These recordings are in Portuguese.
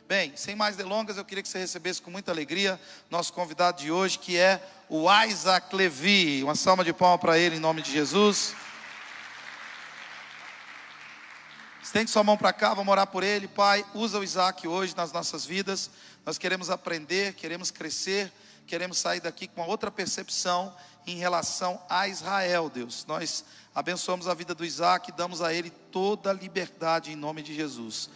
Bem, sem mais delongas, eu queria que você recebesse com muita alegria nosso convidado de hoje, que é o Isaac Levi. Uma salva de palmas para ele, em nome de Jesus. Estende sua mão para cá, vamos orar por ele. Pai, usa o Isaac hoje nas nossas vidas. Nós queremos aprender, queremos crescer, queremos sair daqui com uma outra percepção em relação a Israel, Deus. Nós abençoamos a vida do Isaac e damos a ele toda a liberdade em nome de Jesus.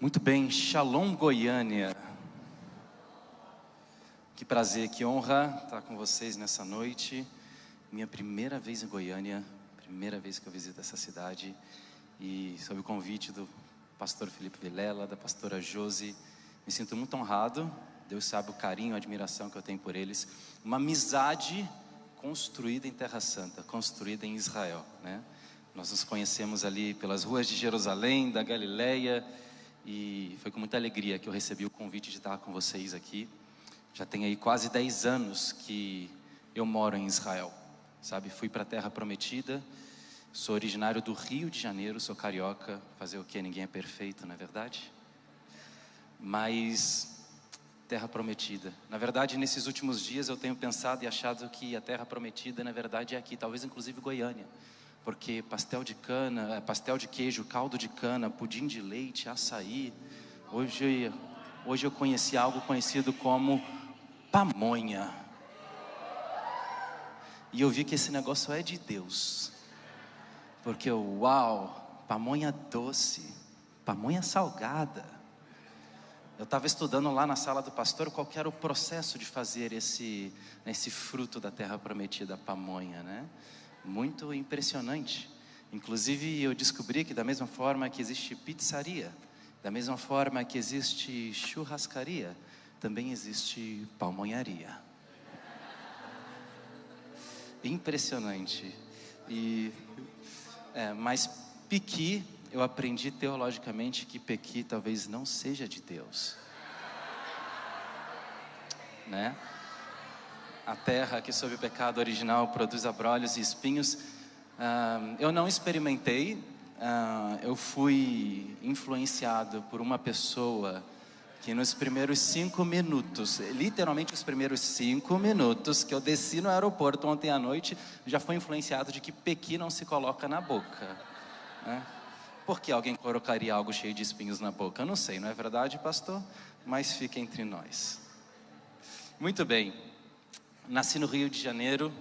Muito bem, Shalom Goiânia. Que prazer, que honra estar com vocês nessa noite. Minha primeira vez em Goiânia, primeira vez que eu visito essa cidade. E sob o convite do pastor Felipe Vilela, da pastora Josi, me sinto muito honrado. Deus sabe o carinho, a admiração que eu tenho por eles. Uma amizade construída em Terra Santa, construída em Israel, né? Nós nos conhecemos ali pelas ruas de Jerusalém, da Galileia. E foi com muita alegria que eu recebi o convite de estar com vocês aqui. Já tem aí quase 10 anos que eu moro em Israel, sabe? Fui para a Terra Prometida, sou originário do Rio de Janeiro, sou carioca. Fazer o quê? Ninguém é perfeito, não é verdade? Mas Terra Prometida, na verdade nesses últimos dias eu tenho pensado e achado que a Terra Prometida na verdade é aqui, talvez inclusive Goiânia. Porque pastel de cana, pastel de queijo, caldo de cana, pudim de leite, açaí. Hoje eu conheci algo conhecido como pamonha. E eu vi que esse negócio é de Deus. Porque uau, pamonha doce, pamonha salgada. Eu estava estudando lá na sala do pastor qual que era o processo de fazer esse fruto da terra prometida, a pamonha, né? Muito impressionante. Inclusive eu descobri que da mesma forma que existe pizzaria, da mesma forma que existe churrascaria, também existe pamonharia. Impressionante. Mas pequi, eu aprendi teologicamente que pequi talvez não seja de Deus, né? A terra que sob o pecado original produz abrolhos e espinhos. Eu não experimentei, eu fui influenciado por uma pessoa que nos primeiros 5 minutos, literalmente os primeiros 5 minutos que eu desci no aeroporto ontem à noite, já foi influenciado de que pequi não se coloca na boca, né? Por que alguém colocaria algo cheio de espinhos na boca? Eu não sei, não é verdade, pastor? Mas fica entre nós. Muito bem. Nasci no Rio de Janeiro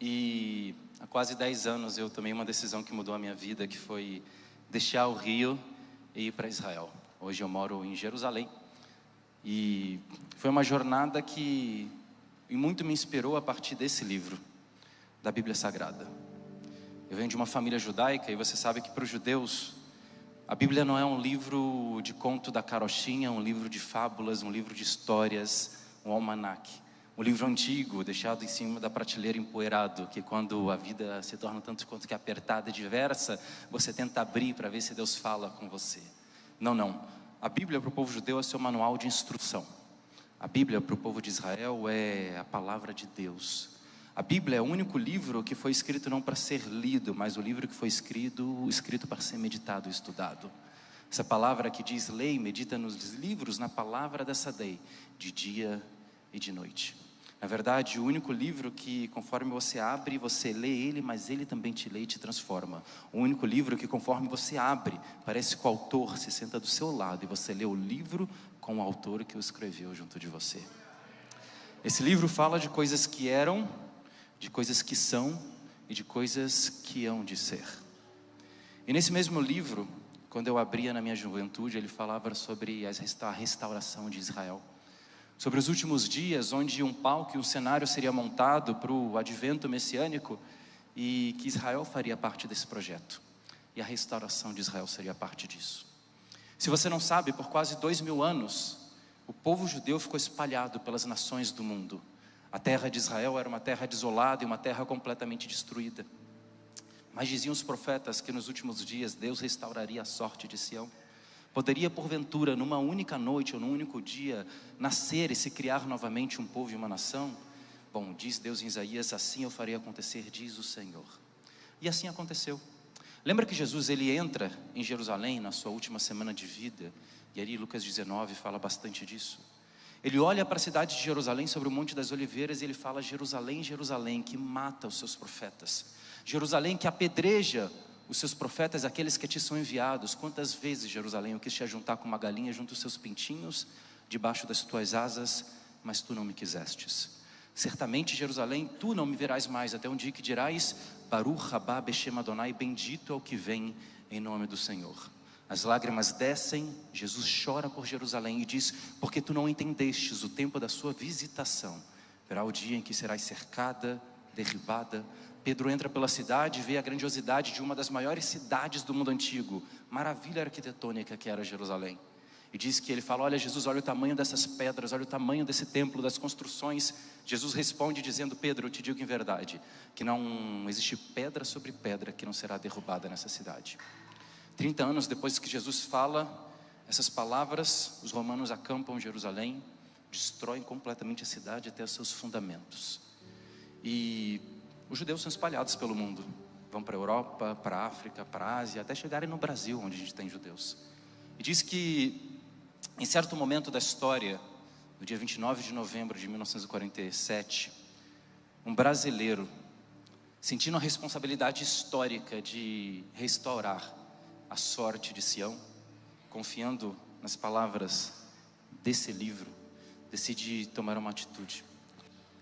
e há quase 10 anos eu tomei uma decisão que mudou a minha vida, que foi deixar o Rio e ir para Israel. Hoje eu moro em Jerusalém e foi uma jornada que muito me inspirou a partir desse livro, da Bíblia Sagrada. Eu venho de uma família judaica e você sabe que para os judeus a Bíblia não é um livro de conto da carochinha, é um livro de fábulas, um livro de histórias, um almanaque. Um livro antigo, deixado em cima da prateleira empoeirado, que quando a vida se torna tanto quanto que apertada e diversa, você tenta abrir para ver se Deus fala com você. Não. A Bíblia para o povo judeu é seu manual de instrução. A Bíblia para o povo de Israel é a palavra de Deus. A Bíblia é o único livro que foi escrito não para ser lido, mas o livro que foi escrito para ser meditado e estudado. Essa palavra que diz lei, medita nos livros, na palavra dessa lei, de dia e de noite. Na verdade, o único livro que conforme você abre, você lê ele, mas ele também te lê e te transforma. O único livro que conforme você abre, parece que o autor se senta do seu lado e você lê o livro com o autor que o escreveu junto de você. Esse livro fala de coisas que eram, de coisas que são e de coisas que hão de ser. E nesse mesmo livro, quando eu abria na minha juventude, ele falava sobre a restauração de Israel. Sobre os últimos dias, onde um palco e um cenário seria montado para o advento messiânico e que Israel faria parte desse projeto. E a restauração de Israel seria parte disso. Se você não sabe, por quase 2000 anos, o povo judeu ficou espalhado pelas nações do mundo. A terra de Israel era uma terra desolada e uma terra completamente destruída. Mas diziam os profetas que nos últimos dias Deus restauraria a sorte de Sião. Poderia, porventura, numa única noite ou num único dia, nascer e se criar novamente um povo e uma nação? Bom, diz Deus em Isaías: assim eu farei acontecer, diz o Senhor. E assim aconteceu. Lembra que Jesus, ele entra em Jerusalém na sua última semana de vida, e ali Lucas 19 fala bastante disso. Ele olha para a cidade de Jerusalém sobre o Monte das Oliveiras e ele fala: Jerusalém, Jerusalém, que mata os seus profetas, Jerusalém, que apedreja os seus profetas, aqueles que te são enviados. Quantas vezes, Jerusalém, eu quis te ajuntar com uma galinha junto aos seus pintinhos, debaixo das tuas asas, mas tu não me quisestes. Certamente, Jerusalém, tu não me verás mais, até um dia que dirás: Baruch rabá beshem Adonai, bendito é o que vem em nome do Senhor. As lágrimas descem, Jesus chora por Jerusalém e diz: porque tu não entendestes o tempo da sua visitação, verá o dia em que serás cercada, derribada. Pedro entra pela cidade e vê a grandiosidade de uma das maiores cidades do mundo antigo, maravilha arquitetônica que era Jerusalém. E diz que ele fala: olha Jesus, olha o tamanho dessas pedras, olha o tamanho desse templo, das construções. Jesus responde dizendo: Pedro, eu te digo em verdade, que não existe pedra sobre pedra que não será derrubada nessa cidade. 30 anos depois que Jesus fala essas palavras, os romanos acampam em Jerusalém, destroem completamente a cidade até os seus fundamentos. E os judeus são espalhados pelo mundo, vão para a Europa, para a África, para a Ásia, até chegarem no Brasil, onde a gente tem judeus. E diz que em certo momento da história, no dia 29 de novembro de 1947, um brasileiro, sentindo a responsabilidade histórica de restaurar a sorte de Sião, confiando nas palavras desse livro, decide tomar uma atitude.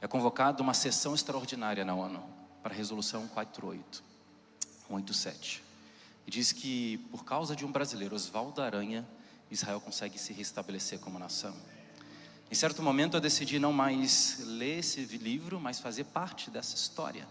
É convocada uma sessão extraordinária na ONU para a resolução 187. E diz que por causa de um brasileiro, Oswaldo Aranha, Israel consegue se restabelecer como nação. Em certo momento eu decidi não mais ler esse livro, mas fazer parte dessa história.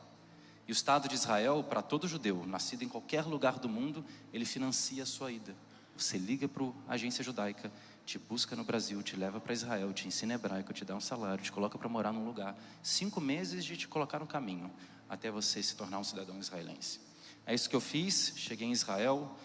E o Estado de Israel, para todo judeu, nascido em qualquer lugar do mundo, ele financia a sua ida. Você liga para a agência judaica, te busca no Brasil, te leva para Israel, te ensina hebraico, te dá um salário, te coloca para morar num lugar. 5 meses de te colocar no caminho, até você se tornar um cidadão israelense. É isso que eu fiz. Cheguei em Israel,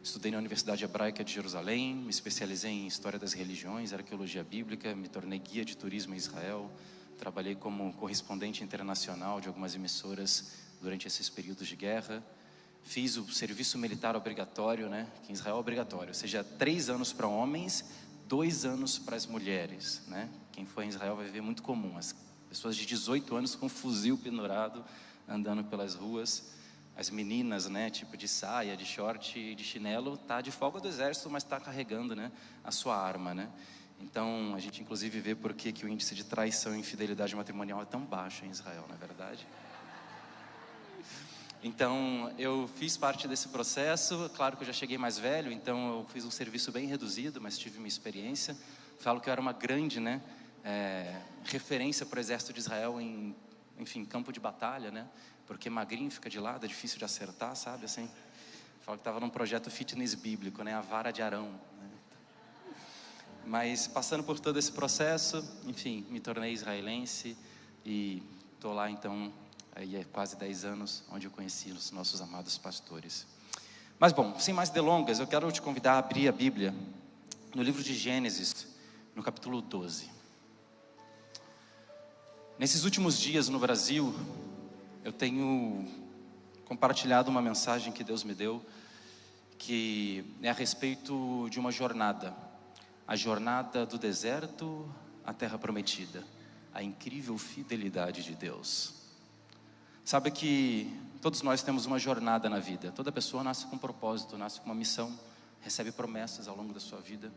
estudei na Universidade Hebraica de Jerusalém, me especializei em História das Religiões, Arqueologia Bíblica, me tornei guia de turismo em Israel. Trabalhei como correspondente internacional de algumas emissoras durante esses períodos de guerra. Fiz o serviço militar obrigatório, né? Que em Israel é obrigatório, ou seja, 3 anos para homens, 2 anos para as mulheres, né? Quem for em Israel vai ver muito comum, as pessoas de 18 anos com um fuzil pendurado, andando pelas ruas. As meninas, né, tipo de saia, de short e de chinelo, tá de folga do exército, mas está carregando, né, a sua arma, né? Então, a gente inclusive vê por que o índice de traição e infidelidade matrimonial é tão baixo em Israel, não é verdade? Então, eu fiz parte desse processo. Claro que eu já cheguei mais velho, então eu fiz um serviço bem reduzido, mas tive uma experiência. Falo que eu era uma grande, né, referência para o exército de Israel em, enfim, campo de batalha, né? Porque magrinho fica de lado, é difícil de acertar, sabe, assim. Falo que estava num projeto fitness bíblico, né, a vara de Arão, né? Mas passando por todo esse processo, enfim, me tornei israelense e estou lá então, aí há quase 10 anos, onde eu conheci os nossos amados pastores. Mas bom, sem mais delongas, eu quero te convidar a abrir a Bíblia no livro de Gênesis, no capítulo 12. Nesses últimos dias no Brasil, eu tenho compartilhado uma mensagem que Deus me deu, que é a respeito de uma jornada. A jornada do deserto à terra prometida. A incrível fidelidade de Deus. Sabe que todos nós temos uma jornada na vida. Toda pessoa nasce com um propósito, nasce com uma missão, recebe promessas ao longo da sua vida.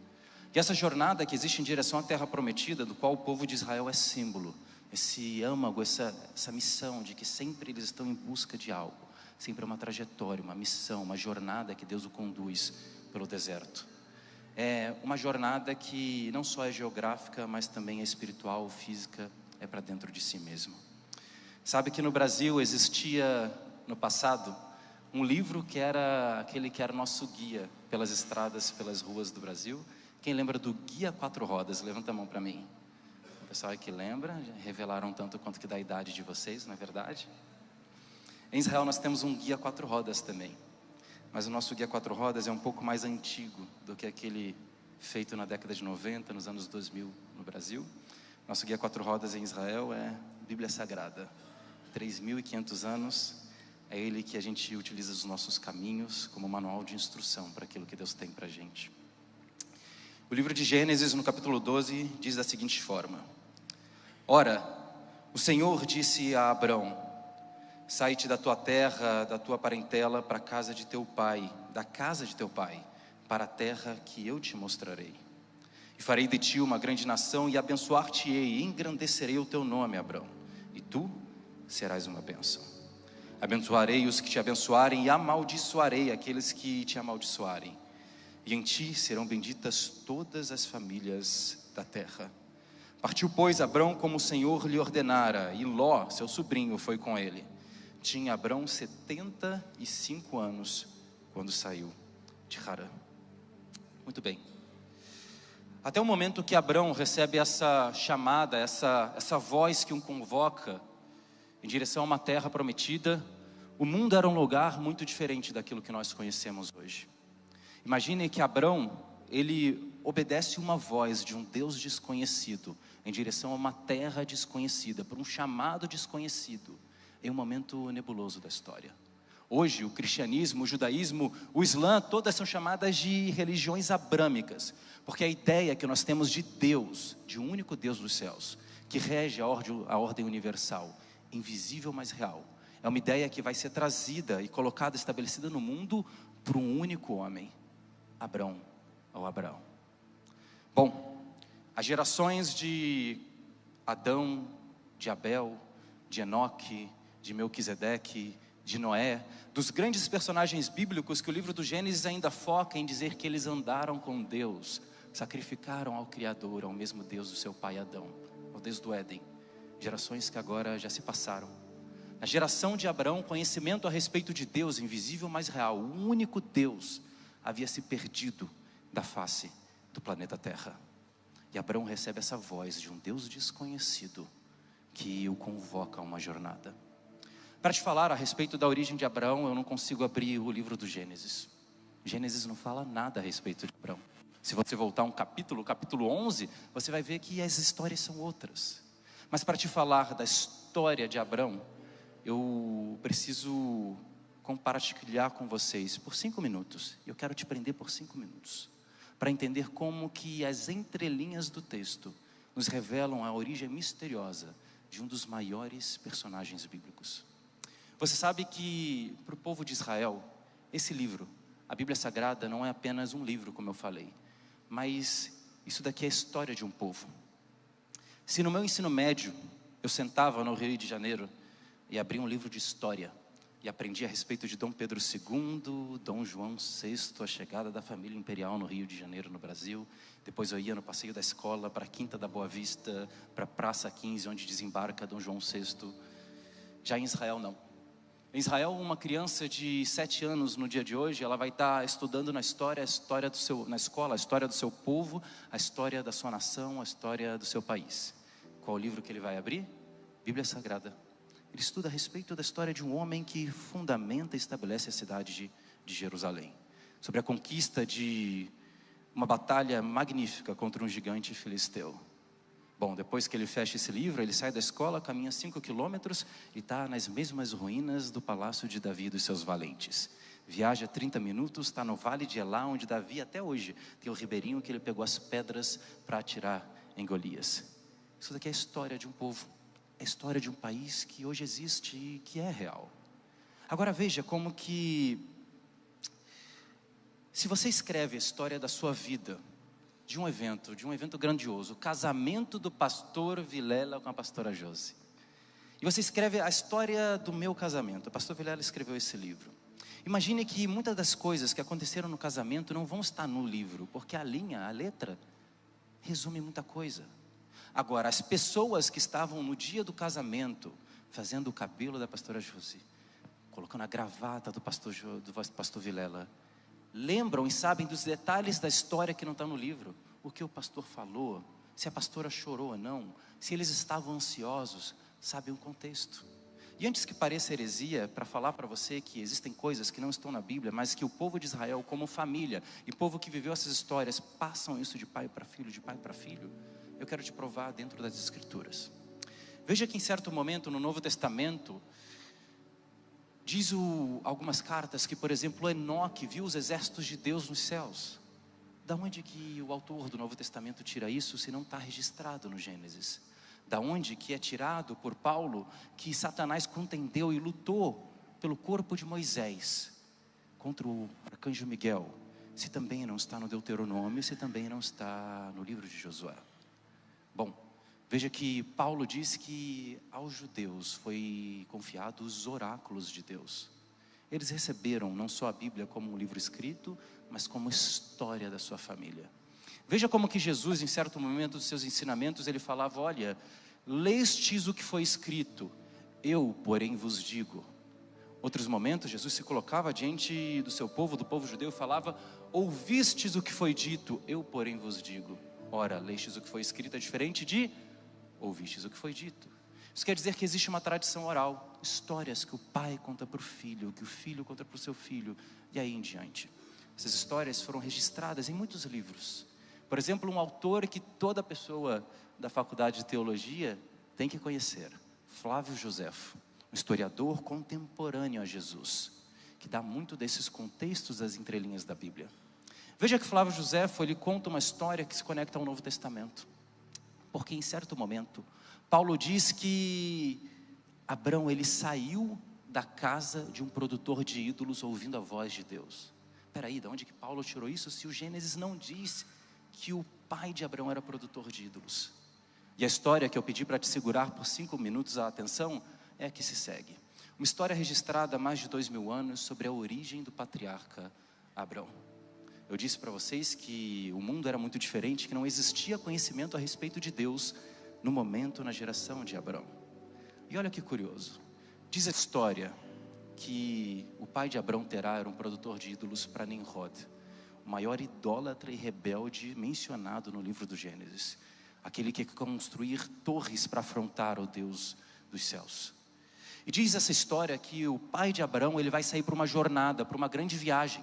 E essa jornada que existe em direção à terra prometida, do qual o povo de Israel é símbolo. Esse âmago, essa missão de que sempre eles estão em busca de algo. Sempre uma trajetória, uma missão, uma jornada que Deus o conduz pelo deserto. É uma jornada que não só é geográfica, mas também é espiritual, física, é para dentro de si mesmo. Sabe que no Brasil existia, no passado, um livro que era aquele que era nosso guia pelas estradas, pelas ruas do Brasil. Quem lembra do Guia 4 Rodas? Levanta a mão para mim. O pessoal que lembra, revelaram tanto quanto que da idade de vocês, não é verdade? Em Israel nós temos um Guia 4 Rodas também. mas o nosso guia 4 rodas é um pouco mais antigo do que aquele feito na década de 90, nos anos 2000 no Brasil. Nosso guia 4 rodas em Israel é Bíblia Sagrada, 3.500 anos, é ele que a gente utiliza os nossos caminhos como manual de instrução para aquilo que Deus tem para a gente. O livro de Gênesis, no capítulo 12, diz da seguinte forma: Ora, o Senhor disse a Abrão: sai-te da tua terra, da tua parentela, para a casa de teu pai, da casa de teu pai, para a terra que eu te mostrarei. E farei de ti uma grande nação, e abençoar-te-ei, e engrandecerei o teu nome, Abrão, e tu serás uma bênção. Abençoarei os que te abençoarem, e amaldiçoarei aqueles que te amaldiçoarem. E em ti serão benditas todas as famílias da terra. Partiu, pois, Abrão como o Senhor lhe ordenara, e Ló, seu sobrinho, foi com ele. Tinha Abrão 75 anos quando saiu de Harã. Muito bem. Até o momento que Abrão recebe essa chamada, essa voz que o convoca em direção a uma terra prometida, o mundo era um lugar muito diferente daquilo que nós conhecemos hoje. Imagine que Abrão, ele obedece uma voz de um Deus desconhecido em direção a uma terra desconhecida, por um chamado desconhecido, em um momento nebuloso da história. Hoje, o cristianismo, o judaísmo, o islã, todas são chamadas de religiões abrâmicas, porque a ideia que nós temos de Deus, de um único Deus dos céus, que rege a ordem universal, invisível mas real, é uma ideia que vai ser trazida e colocada, estabelecida no mundo por um único homem, Abrão ou Abraão. Bom, as gerações de Adão, de Abel, de Enoque, de Melquisedeque, de Noé, dos grandes personagens bíblicos que o livro do Gênesis ainda foca em dizer que eles andaram com Deus, sacrificaram ao Criador, ao mesmo Deus do seu pai Adão, ao Deus do Éden. Gerações que agora já se passaram. Na geração de Abraão, conhecimento a respeito de Deus, invisível mas real, o único Deus, havia se perdido da face do planeta Terra. E Abraão recebe essa voz de um Deus desconhecido que o convoca a uma jornada. Para te falar a respeito da origem de Abraão, eu não consigo abrir o livro do Gênesis. Gênesis não fala nada a respeito de Abraão. Se você voltar um capítulo, o capítulo 11, você vai ver que as histórias são outras. Mas para te falar da história de Abraão, eu preciso compartilhar com vocês por 5 minutos. Eu quero te prender por 5 minutos, para entender como que as entrelinhas do texto nos revelam a origem misteriosa de um dos maiores personagens bíblicos. Você sabe que para o povo de Israel, esse livro, a Bíblia Sagrada, não é apenas um livro, como eu falei, mas isso daqui é a história de um povo. Se no meu ensino médio eu sentava no Rio de Janeiro e abria um livro de história e aprendi a respeito de Dom Pedro II, Dom João VI, a chegada da família imperial no Rio de Janeiro, no Brasil. Depois eu ia no passeio da escola para a Quinta da Boa Vista, para a Praça 15, onde desembarca Dom João VI. Já em Israel, não. Em Israel, uma criança de 7 anos no dia de hoje, ela vai estar estudando na escola, a história do seu povo, a história da sua nação, a história do seu país. Qual o livro que ele vai abrir? Bíblia Sagrada. Ele estuda a respeito da história de um homem que fundamenta e estabelece a cidade de Jerusalém. Sobre a conquista de uma batalha magnífica contra um gigante filisteu. Bom, depois que ele fecha esse livro, ele sai da escola, caminha 5 quilômetros e está nas mesmas ruínas do palácio de Davi e dos seus valentes. Viaja 30 minutos, está no vale de Elá, onde Davi até hoje tem o ribeirinho que ele pegou as pedras para atirar em Golias. Isso daqui é a história de um povo. É a história de um país que hoje existe e que é real. Agora veja como que, se você escreve a história da sua vida, de um evento grandioso, o casamento do pastor Vilela com a pastora Josi, e você escreve a história do meu casamento, o pastor Vilela escreveu esse livro. Imagine que muitas das coisas que aconteceram no casamento não vão estar no livro, porque a letra, resume muita coisa. Agora, as pessoas que estavam no dia do casamento, fazendo o cabelo da pastora Josi, colocando a gravata do pastor Vilela, lembram e sabem dos detalhes da história que não está no livro. O que o pastor falou, se a pastora chorou ou não, se eles estavam ansiosos, sabem o contexto. E antes que pareça heresia, para falar para você que existem coisas que não estão na Bíblia, mas que o povo de Israel, como família, e povo que viveu essas histórias, passam isso de pai para filho, de pai para filho, eu quero te provar dentro das Escrituras. Veja que em certo momento no Novo Testamento, diz algumas cartas que, por exemplo, Enoque viu os exércitos de Deus nos céus. Da onde que o autor do Novo Testamento tira isso, se não está registrado no Gênesis? Da onde que é tirado por Paulo que Satanás contendeu e lutou pelo corpo de Moisés contra o arcanjo Miguel, se também não está no Deuteronômio, se também não está no livro de Josué? Bom, veja que Paulo diz que aos judeus foi confiado os oráculos de Deus. Eles receberam não só a Bíblia como um livro escrito, mas como história da sua família. Veja como que Jesus, em certo momento dos seus ensinamentos, ele falava: olha, lestes o que foi escrito, eu, porém, vos digo. Outros momentos, Jesus se colocava diante do seu povo, do povo judeu, e falava: ouvistes o que foi dito, eu, porém, vos digo. Ora, lestes o que foi escrito é diferente de ouvistes o que foi dito. Isso quer dizer que existe uma tradição oral, histórias que o pai conta para o filho, que o filho conta para o seu filho, e aí em diante. Essas histórias foram registradas em muitos livros. Por exemplo, um autor que toda pessoa da faculdade de teologia tem que conhecer, Flávio Joséfo, um historiador contemporâneo a Jesus, que dá muito desses contextos das entrelinhas da Bíblia. Veja que Flávio Joséfo, ele conta uma história que se conecta ao Novo Testamento, porque em certo momento, Paulo diz que Abrão, ele saiu da casa de um produtor de ídolos ouvindo a voz de Deus. Espera aí, de onde que Paulo tirou isso, se o Gênesis não diz que o pai de Abrão era produtor de ídolos? E a história que eu pedi para te segurar por 5 minutos a atenção é a que se segue. Uma história registrada há mais de 2000 anos sobre a origem do patriarca Abrão. Eu disse para vocês que o mundo era muito diferente, que não existia conhecimento a respeito de Deus no momento, na geração de Abrão. E olha que curioso, diz a história que o pai de Abrão, Terá, era um produtor de ídolos para Nimrod, o maior idólatra e rebelde mencionado no livro do Gênesis, aquele que quer construir torres para afrontar o Deus dos céus. E diz essa história que o pai de Abrão, ele vai sair para uma jornada, para uma grande viagem.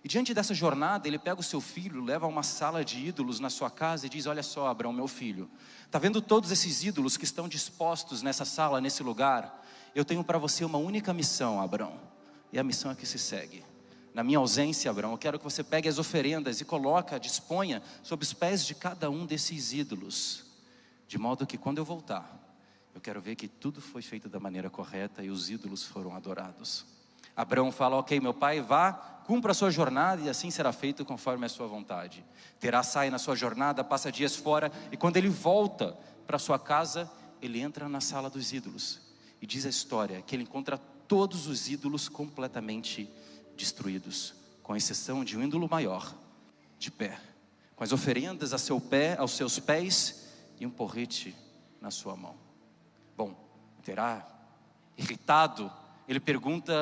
E diante dessa jornada, ele pega o seu filho, leva a uma sala de ídolos na sua casa e diz: olha só, Abrão, meu filho, está vendo todos esses ídolos que estão dispostos nessa sala, nesse lugar? Eu tenho para você uma única missão, Abrão, e a missão é que se segue. Na minha ausência, Abrão, eu quero que você pegue as oferendas e disponha sob os pés de cada um desses ídolos, de modo que quando eu voltar, eu quero ver que tudo foi feito da maneira correta e os ídolos foram adorados. Abrão fala: ok, meu pai, vá, cumpra a sua jornada e assim será feito conforme a sua vontade. Terá sai na sua jornada, passa dias fora, e quando ele volta para sua casa, ele entra na sala dos ídolos. E diz a história que ele encontra todos os ídolos completamente destruídos, com exceção de um ídolo maior, de pé, com as oferendas aos seus pés e um porrete na sua mão. Bom, Terá, irritado, ele pergunta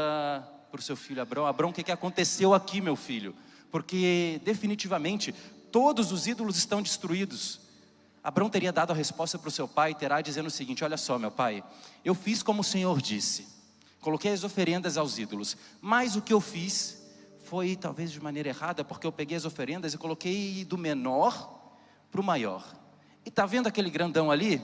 para o seu filho Abrão: Abrão, o que aconteceu aqui, meu filho? Porque definitivamente todos os ídolos estão destruídos. Abrão teria dado a resposta para o seu pai, Terá, dizendo o seguinte: olha só, meu pai, eu fiz como o Senhor disse, coloquei as oferendas aos ídolos, mas o que eu fiz foi talvez de maneira errada, porque eu peguei as oferendas e coloquei do menor para o maior. E está vendo aquele grandão ali?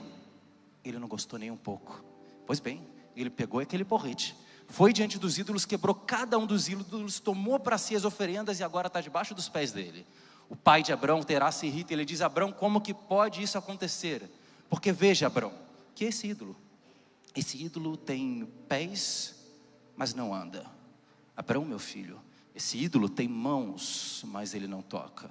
Ele não gostou nem um pouco. Pois bem, ele pegou aquele porrete, foi diante dos ídolos, quebrou cada um dos ídolos, tomou para si as oferendas e agora está debaixo dos pés dele. O pai de Abrão, Terá, se irrita e ele diz: Abrão, como que pode isso acontecer? Porque veja, Abrão, que esse ídolo tem pés, mas não anda. Abrão, meu filho, esse ídolo tem mãos, mas ele não toca.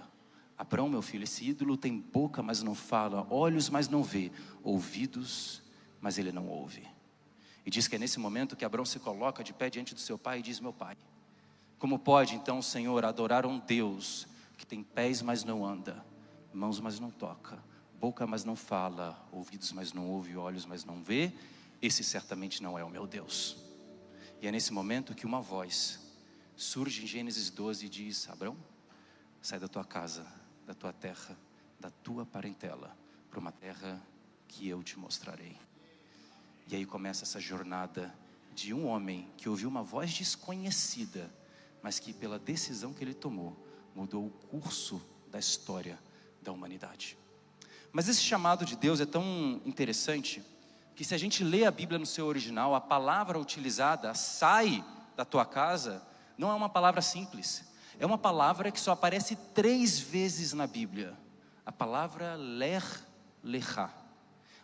Abrão, meu filho, esse ídolo tem boca, mas não fala, olhos, mas não vê, ouvidos, mas ele não ouve. E diz que é nesse momento que Abrão se coloca de pé diante do seu pai e diz: meu pai, como pode então o Senhor adorar um Deus que tem pés, mas não anda, mãos, mas não toca, boca, mas não fala, ouvidos, mas não ouve, olhos, mas não vê? Esse certamente não é o meu Deus. E é nesse momento que uma voz surge em Gênesis 12 e diz: Abrão, sai da tua casa, da tua terra, da tua parentela, para uma terra que eu te mostrarei. E aí começa essa jornada de um homem que ouviu uma voz desconhecida, mas que pela decisão que ele tomou, mudou o curso da história da humanidade. Mas esse chamado de Deus é tão interessante, que se a gente lê a Bíblia no seu original, a palavra utilizada, sai da tua casa, não é uma palavra simples. É uma palavra que só aparece 3 vezes na Bíblia. A palavra ler lechá.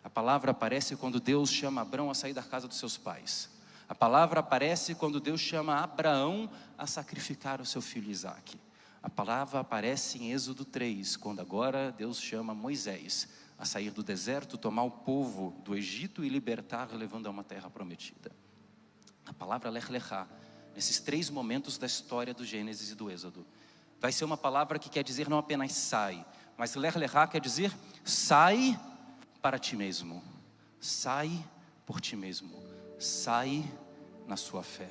A palavra aparece quando Deus chama Abrão a sair da casa dos seus pais. A palavra aparece quando Deus chama Abraão a sacrificar o seu filho Isaque. A palavra aparece em Êxodo 3, quando agora Deus chama Moisés a sair do deserto, tomar o povo do Egito e libertar, levando a uma terra prometida. A palavra ler lechá, nesses 3 momentos da história do Gênesis e do Êxodo, vai ser uma palavra que quer dizer não apenas sai, mas ler lechá quer dizer sai para ti mesmo, sai por ti mesmo, sai na sua fé.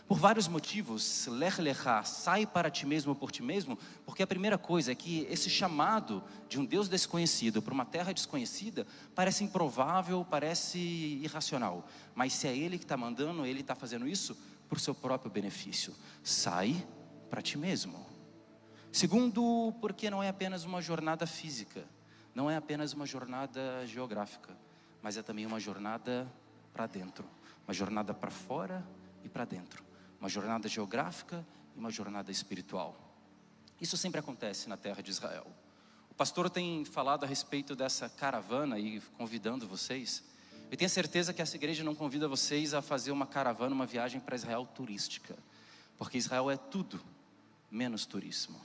Por vários motivos, ler lechá, sai para ti mesmo por ti mesmo, porque a primeira coisa é que esse chamado de um Deus desconhecido para uma terra desconhecida parece improvável, parece irracional, mas se é Ele que está mandando, Ele está fazendo isso por seu próprio benefício. Sai para ti mesmo. Segundo, porque não é apenas uma jornada física, não é apenas uma jornada geográfica, mas é também uma jornada para dentro, uma jornada para fora e para dentro, uma jornada geográfica e uma jornada espiritual. Isso sempre acontece na terra de Israel. O pastor tem falado a respeito dessa caravana e convidando vocês. Eu tenho certeza que essa igreja não convida vocês a fazer uma caravana, uma viagem para Israel turística, porque Israel é tudo menos turismo.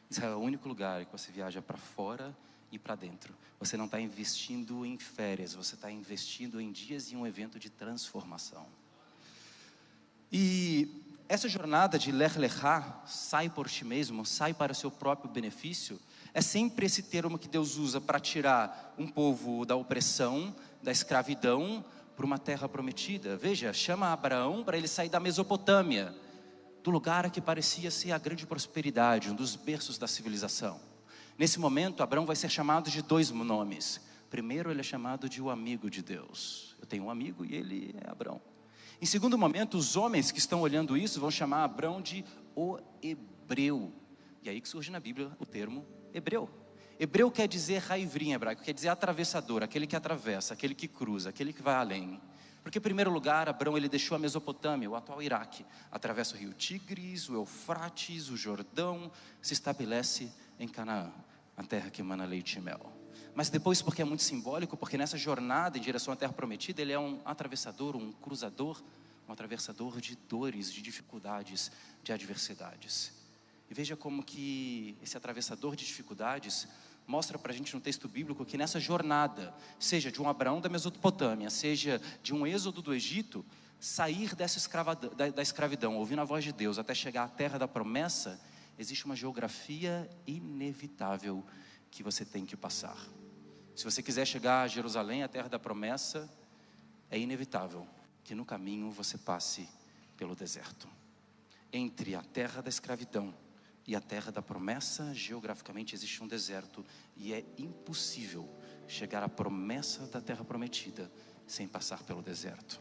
Israel é o único lugar que você viaja para fora e para dentro. Você não está investindo em férias, você está investindo em dias e um evento de transformação. E essa jornada de ler lechá, sai por ti mesmo, sai para o seu próprio benefício, é sempre esse termo que Deus usa para tirar um povo da opressão, da escravidão, para uma terra prometida. Veja, chama Abraão para ele sair da Mesopotâmia, do lugar que parecia ser a grande prosperidade, um dos berços da civilização. Nesse momento, Abraão vai ser chamado de 2 nomes. Primeiro, ele é chamado de o amigo de Deus. Eu tenho um amigo e ele é Abraão. Em segundo momento, os homens que estão olhando isso vão chamar Abraão de o hebreu. E aí que surge na Bíblia o termo hebreu. Hebreu quer dizer raivrim em hebraico, quer dizer atravessador, aquele que atravessa, aquele que cruza, aquele que vai além. Porque em primeiro lugar, Abraão ele deixou a Mesopotâmia, o atual Iraque, atravessa o rio Tigres, o Eufrates, o Jordão, se estabelece em Canaã, a terra que emana leite e mel. Mas depois, porque é muito simbólico, porque nessa jornada em direção à terra prometida, ele é um atravessador, um cruzador, um atravessador de dores, de dificuldades, de adversidades. E veja como que esse atravessador de dificuldades mostra para a gente no texto bíblico que nessa jornada, seja de um Abraão da Mesopotâmia, seja de um êxodo do Egito, sair dessa da escravidão, ouvindo a voz de Deus, até chegar à terra da promessa, existe uma geografia inevitável que você tem que passar. Se você quiser chegar a Jerusalém, a terra da promessa, é inevitável que no caminho você passe pelo deserto. Entre a terra da escravidão e a terra da promessa, geograficamente existe um deserto, e é impossível chegar à promessa da terra prometida sem passar pelo deserto.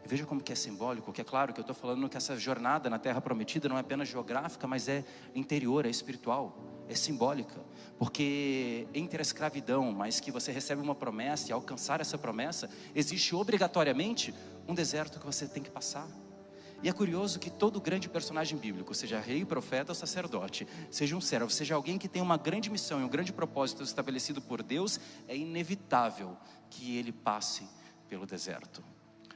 E veja como que é simbólico, que é claro que eu estou falando que essa jornada na terra prometida não é apenas geográfica, mas é interior, é espiritual, é simbólica, porque entre a escravidão, mas que você recebe uma promessa e alcançar essa promessa, existe obrigatoriamente um deserto que você tem que passar. E é curioso que todo grande personagem bíblico, seja rei, profeta ou sacerdote, seja um servo, seja alguém que tem uma grande missão e um grande propósito estabelecido por Deus, é inevitável que ele passe pelo deserto.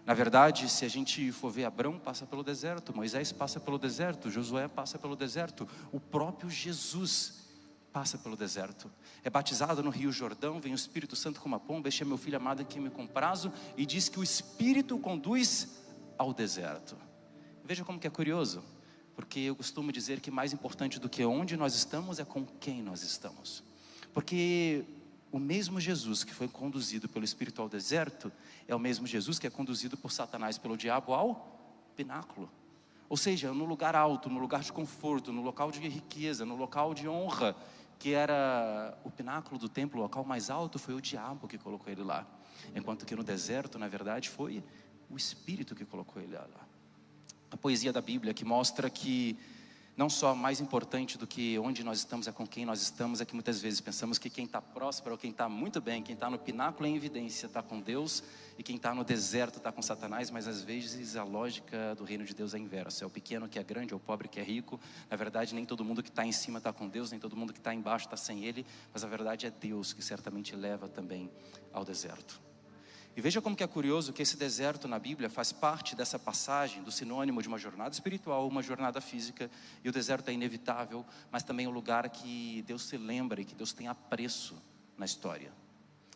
Na verdade, se a gente for ver, Abraão passa pelo deserto, Moisés passa pelo deserto, Josué passa pelo deserto, o próprio Jesus passa pelo deserto. É batizado no Rio Jordão, vem o Espírito Santo como uma pomba, este é meu filho amado em quem me comprazo, e diz que o Espírito o conduz ao deserto. Veja como que é curioso, porque eu costumo dizer que mais importante do que onde nós estamos é com quem nós estamos. Porque o mesmo Jesus que foi conduzido pelo Espírito ao deserto é o mesmo Jesus que é conduzido por Satanás, pelo diabo, ao pináculo. Ou seja, no lugar alto, no lugar de conforto, no local de riqueza, no local de honra, que era o pináculo do templo, o local mais alto, foi o diabo que colocou ele lá. Enquanto que no deserto, na verdade, foi o Espírito que colocou ele lá. A poesia da Bíblia que mostra que não só mais importante do que onde nós estamos é com quem nós estamos, é que muitas vezes pensamos que quem está próspero, ou quem está muito bem, quem está no pináculo em evidência está com Deus, e quem está no deserto está com Satanás. Mas às vezes a lógica do reino de Deus é inversa: é o pequeno que é grande, é o pobre que é rico. Na verdade, nem todo mundo que está em cima está com Deus, nem todo mundo que está embaixo está sem Ele, mas a verdade é Deus que certamente leva também ao deserto. E veja como que é curioso que esse deserto na Bíblia faz parte dessa passagem do sinônimo de uma jornada espiritual, uma jornada física. E o deserto é inevitável, mas também é um lugar que Deus se lembra e que Deus tem apreço na história.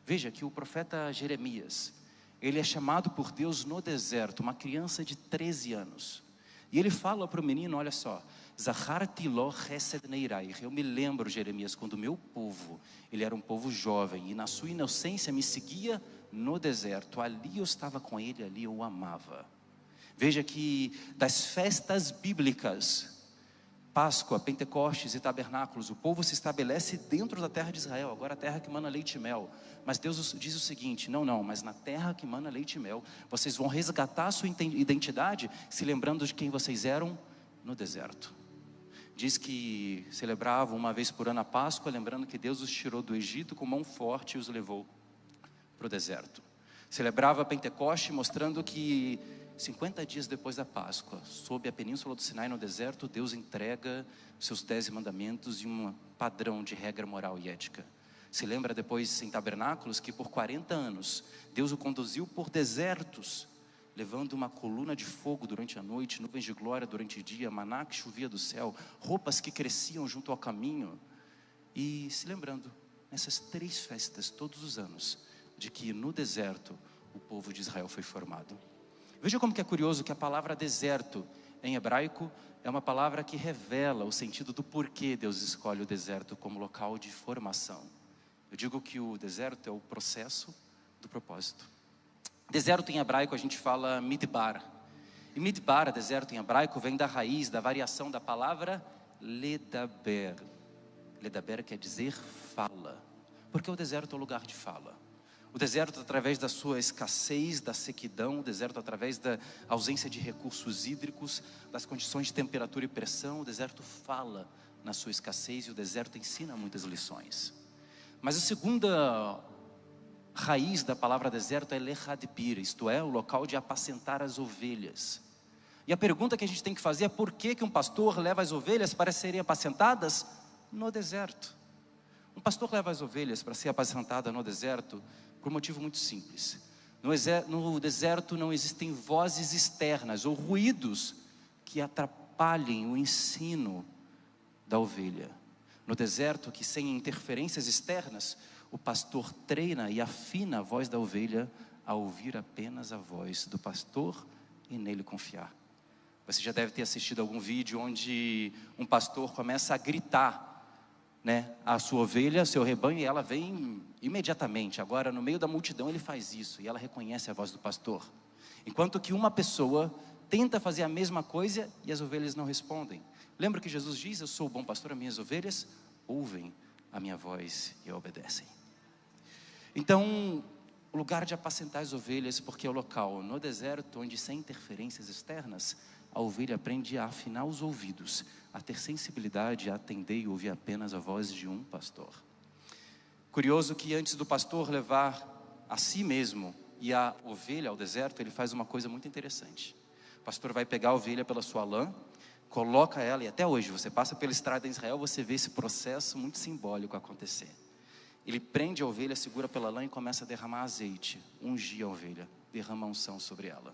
Veja que o profeta Jeremias, ele é chamado por Deus no deserto, uma criança de 13 anos. E ele fala para o menino, olha só: Zacharti lo chesed neirai. Eu me lembro, Jeremias, quando o meu povo, ele era um povo jovem, e na sua inocência me seguia no deserto. Ali eu estava com ele, ali eu o amava. Veja que das festas bíblicas, Páscoa, Pentecostes e Tabernáculos, o povo se estabelece dentro da terra de Israel, agora a terra que mana leite e mel. Mas Deus diz o seguinte: não, mas na terra que mana leite e mel, vocês vão resgatar a sua identidade, se lembrando de quem vocês eram no deserto. Diz que celebravam uma vez por ano a Páscoa, lembrando que Deus os tirou do Egito com mão forte e os levou para o deserto. Celebrava Pentecoste, mostrando que 50 dias depois da Páscoa, sob a península do Sinai no deserto, Deus entrega seus 10 mandamentos e um padrão de regra moral e ética. Se lembra depois em Tabernáculos que por 40 anos Deus o conduziu por desertos, levando uma coluna de fogo durante a noite, nuvens de glória durante o dia, maná que chovia do céu, roupas que cresciam junto ao caminho. E se lembrando nessas 3 festas todos os anos de que no deserto o povo de Israel foi formado. Veja como que é curioso que a palavra deserto em hebraico é uma palavra que revela o sentido do porquê Deus escolhe o deserto como local de formação. Eu digo que o deserto é o processo do propósito. Deserto em hebraico a gente fala midbar. E midbar, deserto em hebraico, vem da raiz, da variação da palavra ledaber. Ledaber quer dizer fala, porque o deserto é o lugar de fala. O deserto, através da sua escassez, da sequidão, o deserto através da ausência de recursos hídricos, das condições de temperatura e pressão, o deserto fala na sua escassez e o deserto ensina muitas lições. Mas a segunda raiz da palavra deserto é lechadpir, isto é, o local de apacentar as ovelhas. E a pergunta que a gente tem que fazer é: por que um pastor leva as ovelhas para serem apacentadas no deserto? Um pastor leva as ovelhas para ser apacentada no deserto por um motivo muito simples. No deserto não existem vozes externas ou ruídos que atrapalhem o ensino da ovelha. No deserto, que sem interferências externas, o pastor treina e afina a voz da ovelha a ouvir apenas a voz do pastor e nele confiar. Você já deve ter assistido algum vídeo onde um pastor começa a gritar, a sua ovelha, seu rebanho, e ela vem imediatamente. Agora, no meio da multidão, ele faz isso e ela reconhece a voz do pastor. Enquanto que uma pessoa tenta fazer a mesma coisa e as ovelhas não respondem. Lembra que Jesus diz: eu sou o bom pastor, as minhas ovelhas ouvem a minha voz e obedecem. Então, o lugar de apacentar as ovelhas, porque é o local no deserto onde, sem interferências externas, a ovelha aprende a afinar os ouvidos, a ter sensibilidade, a atender e ouvir apenas a voz de um pastor. Curioso que antes do pastor levar a si mesmo e a ovelha ao deserto, ele faz uma coisa muito interessante. O pastor vai pegar a ovelha pela sua lã, coloca ela, e até hoje você passa pela estrada em Israel, você vê esse processo muito simbólico acontecer. Ele prende a ovelha, segura pela lã e começa a derramar azeite, ungir a ovelha, derrama unção sobre ela.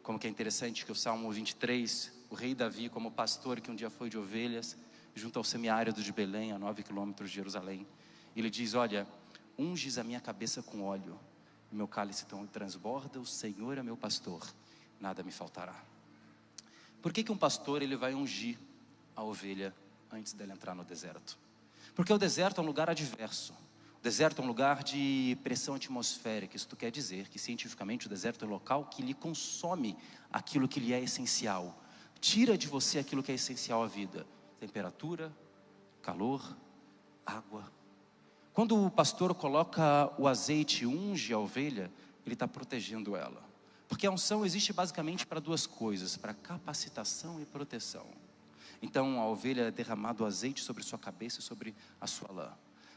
Como que é interessante que o Salmo 23, o rei Davi, como pastor que um dia foi de ovelhas, junto ao semiárido de Belém, a 9 quilômetros de Jerusalém, ele diz: olha, unges a minha cabeça com óleo, o meu cálice transborda, o Senhor é meu pastor, nada me faltará. Por que um pastor ele vai ungir a ovelha antes dela entrar no deserto? Porque o deserto é um lugar adverso. O deserto é um lugar de pressão atmosférica. Isso quer dizer que cientificamente o deserto é um local que lhe consome aquilo que lhe é essencial. Tira de você aquilo que é essencial à vida: temperatura, calor, água. Quando o pastor coloca o azeite e unge a ovelha, ele está protegendo ela. Porque a unção existe basicamente para duas coisas: para capacitação e proteção. Então a ovelha é derramado azeite sobre sua cabeça e sobre a sua lã.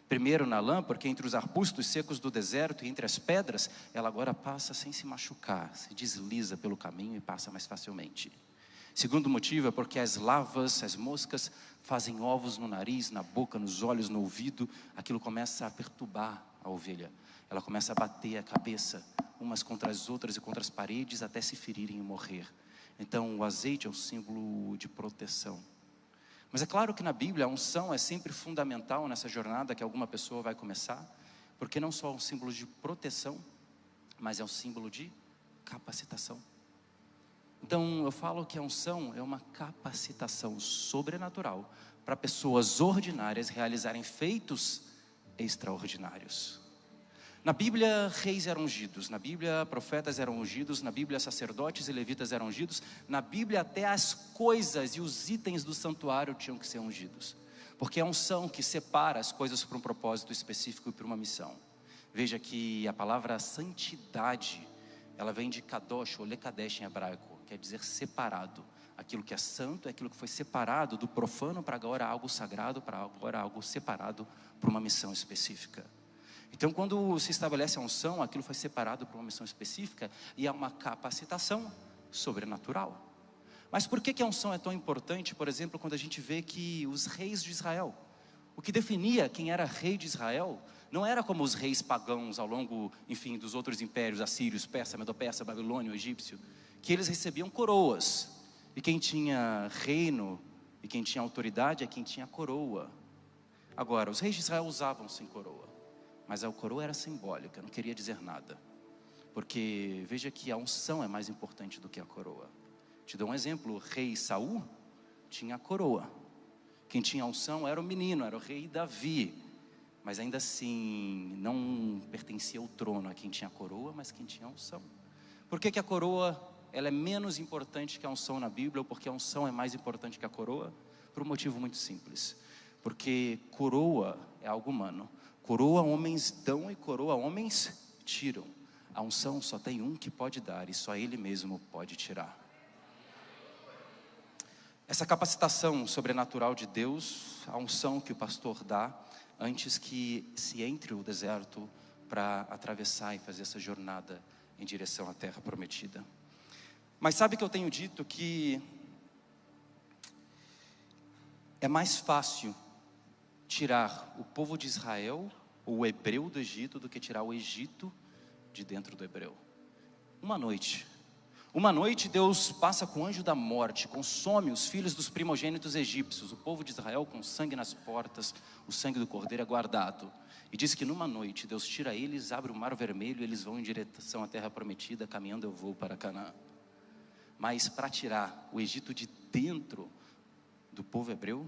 Primeiro na lã, porque entre os arbustos secos do deserto e entre as pedras, ela agora passa sem se machucar, se desliza pelo caminho e passa mais facilmente. Segundo motivo é porque as larvas, as moscas, fazem ovos no nariz, na boca, nos olhos, no ouvido. Aquilo começa a perturbar a ovelha. Ela começa a bater a cabeça umas contra as outras e contra as paredes até se ferirem e morrer. Então o azeite é um símbolo de proteção. Mas é claro que na Bíblia a unção é sempre fundamental nessa jornada que alguma pessoa vai começar, porque não só é um símbolo de proteção, mas é um símbolo de capacitação. Então eu falo que a unção é uma capacitação sobrenatural para pessoas ordinárias realizarem feitos extraordinários. Na Bíblia, reis eram ungidos, na Bíblia, profetas eram ungidos, na Bíblia, sacerdotes e levitas eram ungidos, na Bíblia, até as coisas e os itens do santuário tinham que ser ungidos, porque é a unção que separa as coisas para um propósito específico e para uma missão. Veja que a palavra santidade, ela vem de kadosh ou lekadesh em hebraico, quer dizer separado. Aquilo que é santo é aquilo que foi separado do profano para agora algo sagrado, para agora algo separado para uma missão específica. Então quando se estabelece a unção, aquilo foi separado para uma missão específica e é uma capacitação sobrenatural. Mas por que a unção é tão importante, por exemplo, quando a gente vê que os reis de Israel, o que definia quem era rei de Israel, não era como os reis pagãos ao longo, enfim, dos outros impérios, assírios, persa, medo-persa, babilônio, egípcio, que eles recebiam coroas, e quem tinha reino e quem tinha autoridade é quem tinha coroa. Agora, os reis de Israel usavam sem coroa, mas a coroa era simbólica, não queria dizer nada, porque veja que a unção é mais importante do que a coroa. Te dou um exemplo: o rei Saul tinha a coroa, quem tinha a unção era o menino, era o rei Davi, mas ainda assim não pertencia ao trono a quem tinha a coroa, mas quem tinha a unção. Por que a coroa ela é menos importante que a unção na Bíblia, ou porque a unção é mais importante que a coroa? Por um motivo muito simples: porque coroa é algo humano, coroa homens dão e coroa homens tiram. A unção só tem um que pode dar e só Ele mesmo pode tirar. Essa capacitação sobrenatural de Deus, a unção que o pastor dá antes que se entre o deserto para atravessar e fazer essa jornada em direção à terra prometida. Mas sabe que eu tenho dito que é mais fácil tirar o povo de Israel, ou o hebreu do Egito, do que tirar o Egito de dentro do hebreu. Uma noite Deus passa com o anjo da morte, consome os filhos dos primogênitos egípcios, o povo de Israel com sangue nas portas, o sangue do cordeiro é guardado. E diz que numa noite Deus tira eles, abre o mar vermelho e eles vão em direção à terra prometida, caminhando eu vou para Canaã. Mas para tirar o Egito de dentro do povo hebreu,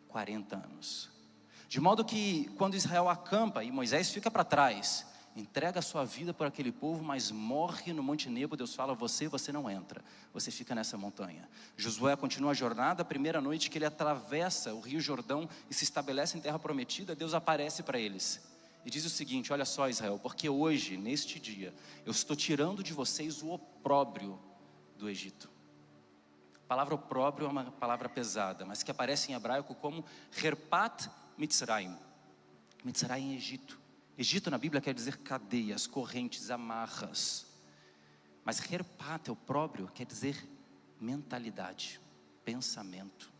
40 anos. De modo que quando Israel acampa e Moisés fica para trás, entrega a sua vida por aquele povo, mas morre no Monte Nebo. Deus fala: você não entra, você fica nessa montanha. Josué continua a jornada. A primeira noite que ele atravessa o rio Jordão e se estabelece em terra prometida, Deus aparece para eles e diz o seguinte: olha só, Israel, porque hoje, neste dia, eu estou tirando de vocês o opróbrio do Egito. A palavra opróbrio é uma palavra pesada, mas que aparece em hebraico como Herpat Mitzrayim. Mitzrayim é Egito. Egito na Bíblia quer dizer cadeias, correntes, amarras. Mas Herpat, opróbrio, quer dizer mentalidade, pensamento.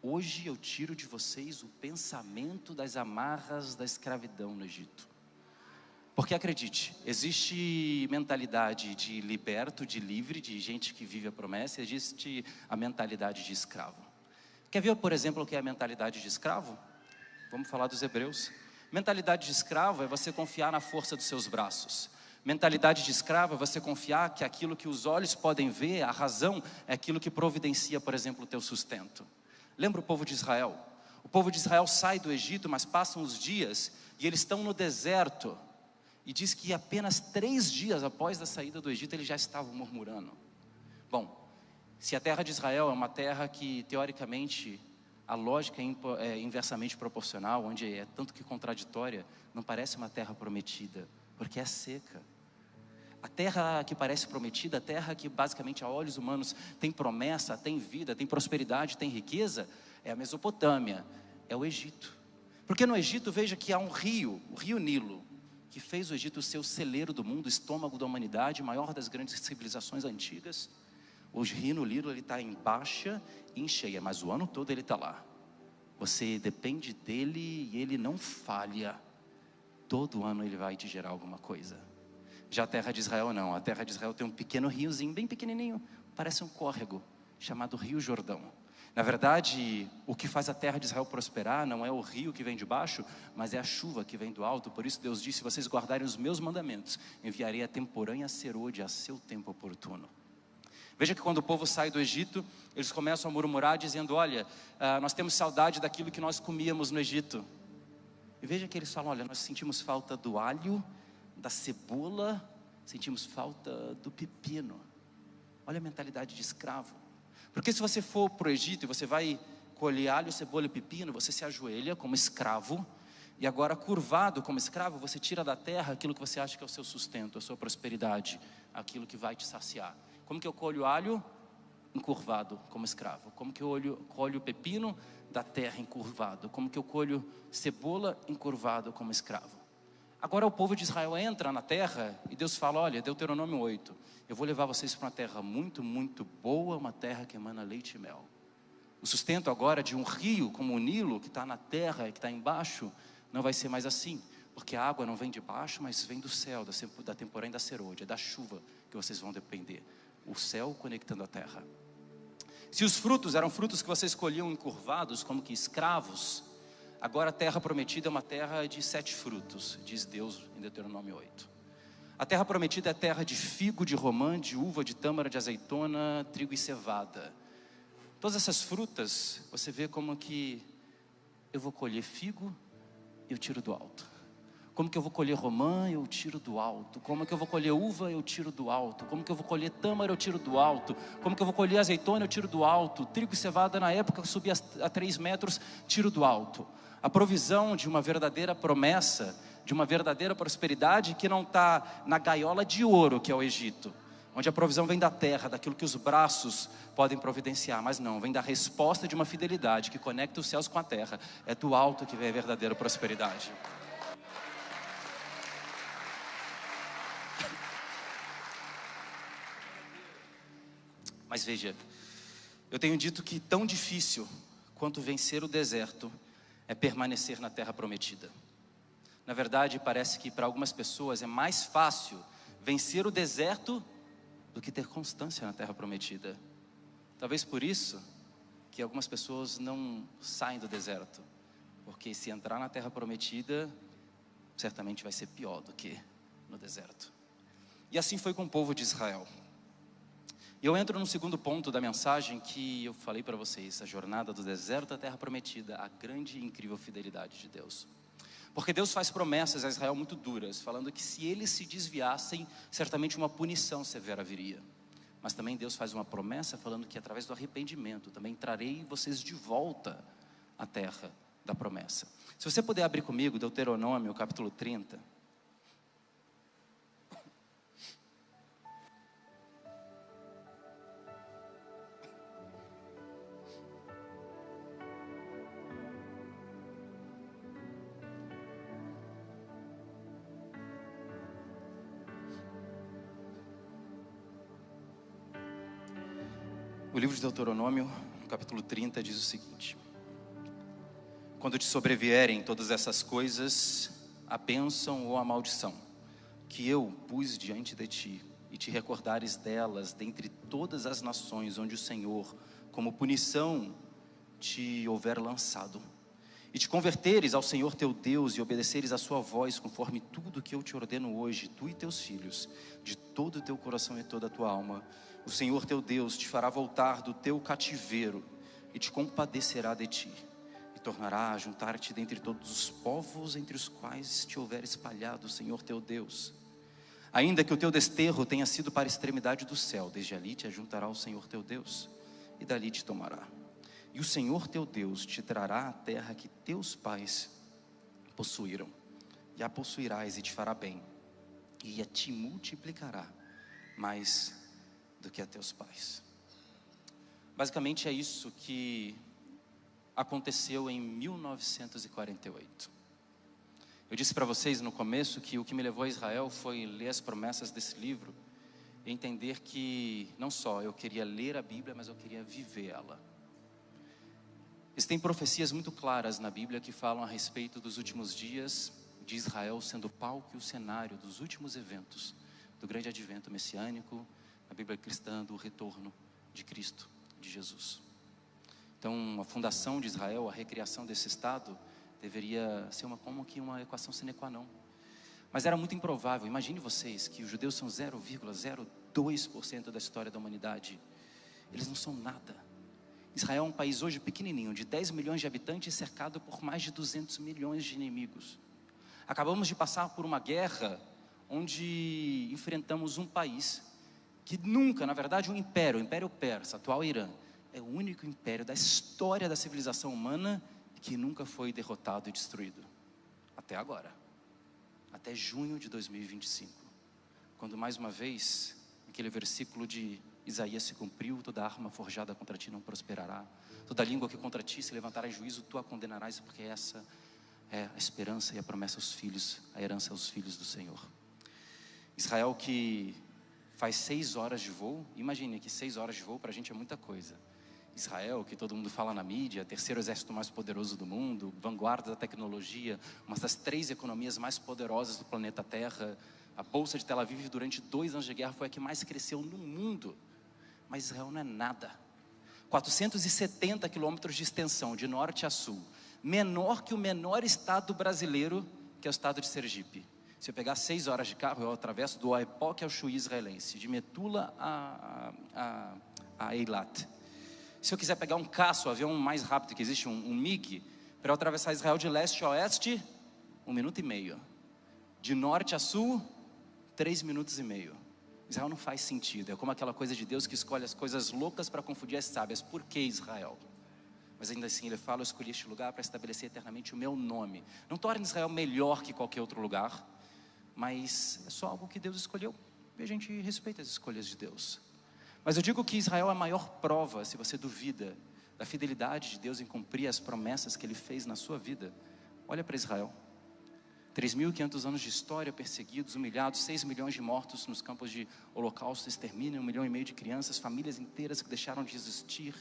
Hoje eu tiro de vocês o pensamento das amarras da escravidão no Egito. Porque acredite, existe mentalidade de liberto, de livre, de gente que vive a promessa, e existe a mentalidade de escravo. Quer ver, por exemplo, o que é a mentalidade de escravo? Vamos falar dos hebreus. Mentalidade de escravo é você confiar na força dos seus braços. Mentalidade de escravo é você confiar que aquilo que os olhos podem ver, a razão, é aquilo que providencia, por exemplo, o teu sustento. Lembra o povo de Israel? O povo de Israel sai do Egito, mas passam os dias e eles estão no deserto. E diz que apenas 3 dias após a saída do Egito, eles já estavam murmurando. Bom, se a terra de Israel é uma terra que, teoricamente, a lógica é inversamente proporcional, onde é tanto que contraditória, não parece uma terra prometida, porque é seca. terra que parece prometida, a terra que basicamente a olhos humanos tem promessa, tem vida, tem prosperidade, tem riqueza, é a Mesopotâmia, é o Egito. Porque no Egito, veja que há um rio, o rio Nilo, que fez o Egito o seu celeiro do mundo, estômago da humanidade, maior das grandes civilizações antigas. O rio Nilo, ele está em baixa e em cheia, mas o ano todo ele está lá. Você depende dele e ele não falha. Todo ano ele vai te gerar alguma coisa. Já a terra de Israel não. A terra de Israel tem um pequeno riozinho, bem pequenininho, parece um córrego, chamado Rio Jordão. Na verdade, o que faz a terra de Israel prosperar não é o rio que vem de baixo, mas é a chuva que vem do alto. Por isso Deus disse: se vocês guardarem os meus mandamentos, enviarei a temporânea serôdia a seu tempo oportuno. Veja que quando o povo sai do Egito, eles começam a murmurar dizendo: olha, nós temos saudade daquilo que nós comíamos no Egito. E veja que eles falam: olha, nós sentimos falta do alho, da cebola, sentimos falta do pepino. Olha a mentalidade de escravo. Porque se você for para o Egito e você vai colher alho, cebola e pepino, você se ajoelha como escravo, e agora curvado como escravo, você tira da terra aquilo que você acha que é o seu sustento, a sua prosperidade, aquilo que vai te saciar. Como que eu colho alho? Encurvado como escravo. Como que eu colho pepino? Da terra, encurvado. Como que eu colho cebola? Encurvado como escravo. Agora o povo de Israel entra na terra e Deus fala: olha, Deuteronômio 8, eu vou levar vocês para uma terra muito, muito boa, uma terra que emana leite e mel. O sustento agora de um rio como o Nilo, que está na terra e que está embaixo, não vai ser mais assim, porque a água não vem de baixo, mas vem do céu, da temporã e da serôdia, da chuva que vocês vão depender. O céu conectando a terra. Se os frutos eram frutos que vocês colhiam encurvados, como que escravos, agora a terra prometida é uma terra de 7 frutos, diz Deus em Deuteronômio 8. A terra prometida é terra de figo, de romã, de uva, de tâmara, de azeitona, trigo e cevada. Todas essas frutas, você vê como que eu vou colher figo, eu tiro do alto. Como que eu vou colher romã, eu tiro do alto. Como que eu vou colher uva, eu tiro do alto. Como que eu vou colher tâmara, eu tiro do alto. Como que eu vou colher azeitona, eu tiro do alto. Trigo e cevada na época subia a 3 metros, tiro do alto. A provisão de uma verdadeira promessa, de uma verdadeira prosperidade que não está na gaiola de ouro que é o Egito, onde a provisão vem da terra, daquilo que os braços podem providenciar, mas não, vem da resposta de uma fidelidade que conecta os céus com a terra. É do alto que vem a verdadeira prosperidade. Mas veja, eu tenho dito que tão difícil quanto vencer o deserto é permanecer na terra prometida. Na verdade, parece que para algumas pessoas é mais fácil vencer o deserto do que ter constância na terra prometida. Talvez por isso que algumas pessoas não saem do deserto, porque se entrar na terra prometida, certamente vai ser pior do que no deserto. E assim foi com o povo de Israel. E eu entro no segundo ponto da mensagem que eu falei para vocês: a jornada do deserto à terra prometida, a grande e incrível fidelidade de Deus. Porque Deus faz promessas a Israel muito duras, falando que se eles se desviassem, certamente uma punição severa viria. Mas também Deus faz uma promessa falando que através do arrependimento também trarei vocês de volta à terra da promessa. Se você puder abrir comigo Deuteronômio capítulo 30. O livro de Deuteronômio, no capítulo 30, diz o seguinte: quando te sobrevierem todas essas coisas, a bênção ou a maldição, que eu pus diante de ti, e te recordares delas dentre todas as nações onde o Senhor, como punição, te houver lançado, e te converteres ao Senhor teu Deus, e obedeceres a sua voz, conforme tudo que eu te ordeno hoje, tu e teus filhos, de todo o teu coração e toda a tua alma, o Senhor teu Deus te fará voltar do teu cativeiro e te compadecerá de ti, e tornará a juntar-te dentre todos os povos entre os quais te houver espalhado o Senhor teu Deus. Ainda que o teu desterro tenha sido para a extremidade do céu, desde ali te ajuntará o Senhor teu Deus, e dali te tomará. E o Senhor teu Deus te trará a terra que teus pais possuíram, e a possuirás e te fará bem, e a te multiplicará, mais do que a teus pais. Basicamente é isso que aconteceu em 1948. Eu disse para vocês no começo que o que me levou a Israel foi ler as promessas desse livro e entender que não só eu queria ler a Bíblia, mas eu queria viver ela. Existem profecias muito claras na Bíblia que falam a respeito dos últimos dias de Israel sendo o palco e o cenário dos últimos eventos do grande advento messiânico, na Bíblia cristã, do retorno de Cristo, de Jesus. Então, a fundação de Israel, a recriação desse Estado, deveria ser como que uma equação sine qua non. Mas era muito improvável. Imagine vocês que os judeus são 0,02% da história da humanidade. Eles não são nada. Israel é um país hoje pequenininho, de 10 milhões de habitantes, cercado por mais de 200 milhões de inimigos. Acabamos de passar por uma guerra onde enfrentamos um país que nunca, na verdade, um império, o Império Persa, atual Irã, é o único império da história da civilização humana que nunca foi derrotado e destruído. Até agora. Até junho de 2025. Quando mais uma vez, aquele versículo de Isaías se cumpriu: toda arma forjada contra ti não prosperará. Toda língua que contra ti se levantará em juízo, tu a condenarás, porque essa é a esperança e a promessa aos filhos, a herança aos filhos do Senhor. Israel que faz 6 horas de voo. Imagine que 6 horas de voo para a gente é muita coisa. Israel, que todo mundo fala na mídia, terceiro exército mais poderoso do mundo, vanguarda da tecnologia, uma das 3 economias mais poderosas do planeta Terra. A Bolsa de Tel Aviv, durante 2 anos de guerra, foi a que mais cresceu no mundo. Mas Israel não é nada. 470 quilômetros de extensão, de norte a sul. Menor que o menor estado brasileiro, que é o estado de Sergipe. Se eu pegar 6 horas de carro, eu atravesso do Oiapoque ao Chuí israelense, de Metula a Eilat. Se eu quiser pegar um caça, o avião mais rápido que existe, um MiG, para eu atravessar Israel de leste a oeste, 1 minuto e meio. De norte a sul, 3 minutos e meio. Israel não faz sentido. É como aquela coisa de Deus que escolhe as coisas loucas para confundir as sábias. Por que Israel? Mas ainda assim ele fala: eu escolhi este lugar para estabelecer eternamente o meu nome. Não torna Israel melhor que qualquer outro lugar, mas é só algo que Deus escolheu. E a gente respeita as escolhas de Deus. Mas eu digo que Israel é a maior prova, se você duvida da fidelidade de Deus em cumprir as promessas que Ele fez na sua vida. Olha para Israel. 3.500 anos de história, perseguidos, humilhados, 6 milhões de mortos nos campos de holocausto, extermínio, 1,5 milhão de crianças, famílias inteiras que deixaram de existir,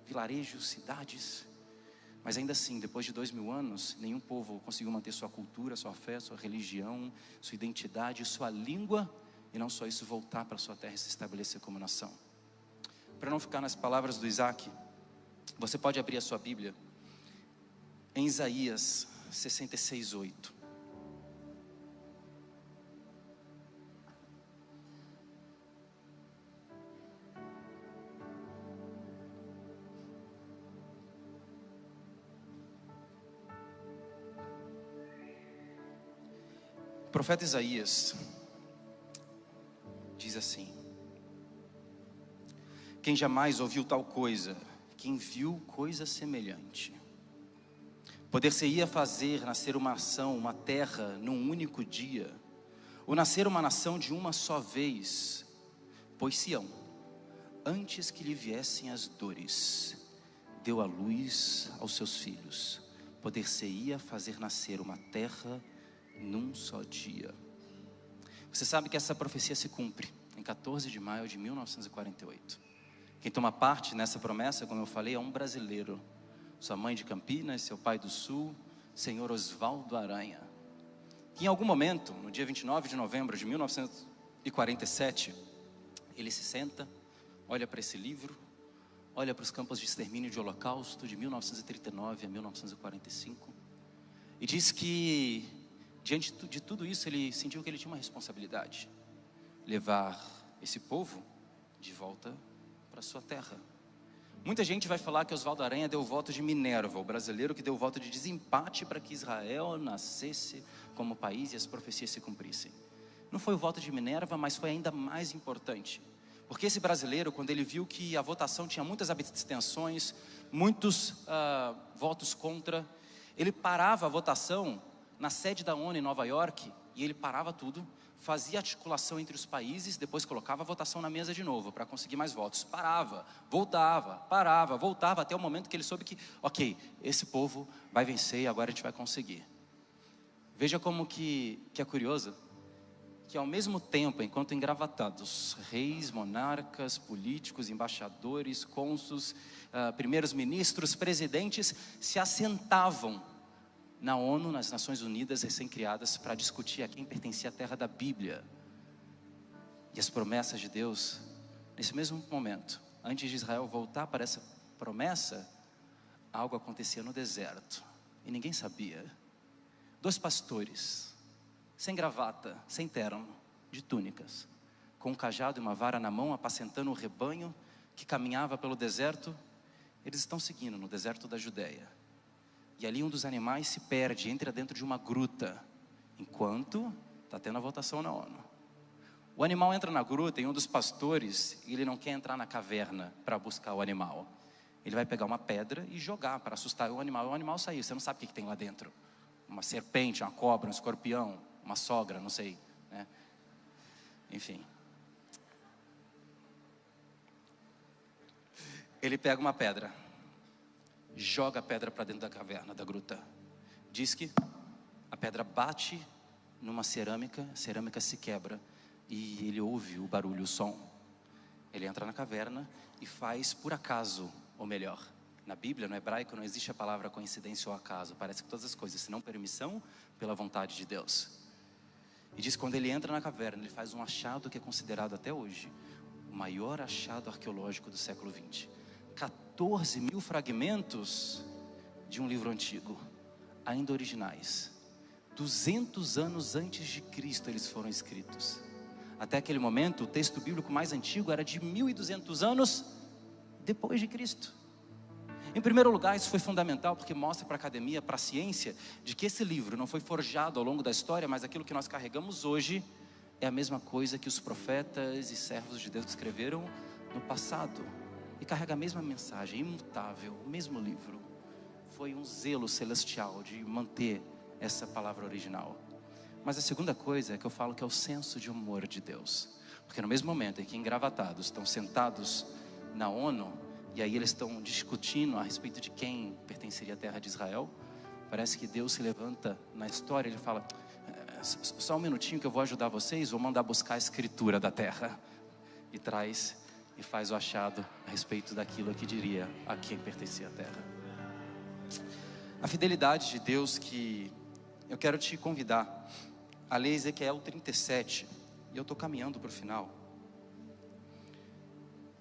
vilarejos, cidades. Mas ainda assim, depois de 2.000 anos, nenhum povo conseguiu manter sua cultura, sua fé, sua religião, sua identidade, sua língua, e não só isso, voltar para sua terra e se estabelecer como nação. Para não ficar nas palavras do Isaac, você pode abrir a sua Bíblia em Isaías 66:8. O profeta Isaías diz assim: quem jamais ouviu tal coisa, quem viu coisa semelhante? Poder-se-ia fazer nascer uma nação, uma terra, num único dia, ou nascer uma nação de uma só vez? Pois Sião, antes que lhe viessem as dores, deu à luz aos seus filhos. Poder-se-ia fazer nascer uma terra num só dia. Você sabe que essa profecia se cumpre em 14 de maio de 1948. Quem toma parte nessa promessa, como eu falei, é um brasileiro. Sua mãe de Campinas, seu pai do Sul, senhor Oswaldo Aranha. Que em algum momento, no dia 29 de novembro de 1947, ele se senta, olha para esse livro, olha para os campos de extermínio de holocausto de 1939 a 1945, e diz que, diante de tudo isso, ele sentiu que ele tinha uma responsabilidade: levar esse povo de volta para sua terra. Muita gente vai falar que Oswaldo Aranha deu o voto de Minerva, o brasileiro que deu o voto de desempate para que Israel nascesse como país e as profecias se cumprissem. Não foi o voto de Minerva, mas foi ainda mais importante, porque esse brasileiro, quando ele viu que a votação tinha muitas abstenções, muitos votos contra, ele parava a votação na sede da ONU em Nova York, e ele parava tudo, fazia articulação entre os países, depois colocava a votação na mesa de novo, para conseguir mais votos. Parava, voltava, até o momento que ele soube que, ok, esse povo vai vencer e agora a gente vai conseguir. Veja como que é curioso, que ao mesmo tempo, enquanto engravatados, reis, monarcas, políticos, embaixadores, cônsules, primeiros ministros, presidentes, se assentavam na ONU, nas Nações Unidas recém-criadas, para discutir a quem pertencia a terra da Bíblia. E as promessas de Deus, nesse mesmo momento, antes de Israel voltar para essa promessa, algo acontecia no deserto, e ninguém sabia. 2 pastores, sem gravata, sem terno, de túnicas, com um cajado e uma vara na mão, apacentando o rebanho que caminhava pelo deserto. Eles estão seguindo no deserto da Judéia. E ali um dos animais se perde, entra dentro de uma gruta, enquanto está tendo a votação na ONU. O animal entra na gruta e um dos pastores, ele não quer entrar na caverna para buscar o animal. Ele vai pegar uma pedra e jogar para assustar o animal sair. Você não sabe o que tem lá dentro. Uma serpente, uma cobra, um escorpião, uma sogra, não sei, né? Enfim. Ele pega uma pedra, joga a pedra para dentro da caverna, da gruta. Diz que a pedra bate numa cerâmica, a cerâmica se quebra e ele ouve o barulho, o som. Ele entra na caverna e faz por acaso, ou melhor, na Bíblia, no hebraico, não existe a palavra coincidência ou acaso. Parece que todas as coisas, senão permissão, pela vontade de Deus. E diz que quando ele entra na caverna, ele faz um achado que é considerado até hoje o maior achado arqueológico do século XX. 14 mil fragmentos de um livro antigo, ainda originais. 200 anos antes de Cristo eles foram escritos. Até aquele momento, o texto bíblico mais antigo era de 1200 anos depois de Cristo. Em primeiro lugar, isso foi fundamental porque mostra para a academia, para a ciência, de que esse livro não foi forjado ao longo da história, mas aquilo que nós carregamos hoje é a mesma coisa que os profetas e servos de Deus escreveram no passado. E carrega a mesma mensagem, imutável, o mesmo livro. Foi um zelo celestial de manter essa palavra original. Mas a segunda coisa é que eu falo que é o senso de humor de Deus. Porque no mesmo momento em que engravatados estão sentados na ONU, e aí eles estão discutindo a respeito de quem pertenceria à terra de Israel, parece que Deus se levanta na história, ele fala, só um minutinho que eu vou ajudar vocês, vou mandar buscar a escritura da terra. E traz e faz o achado a respeito daquilo que diria a quem pertencia a terra. A fidelidade de Deus que eu quero te convidar a ler Ezequiel 37, e eu estou caminhando para o final.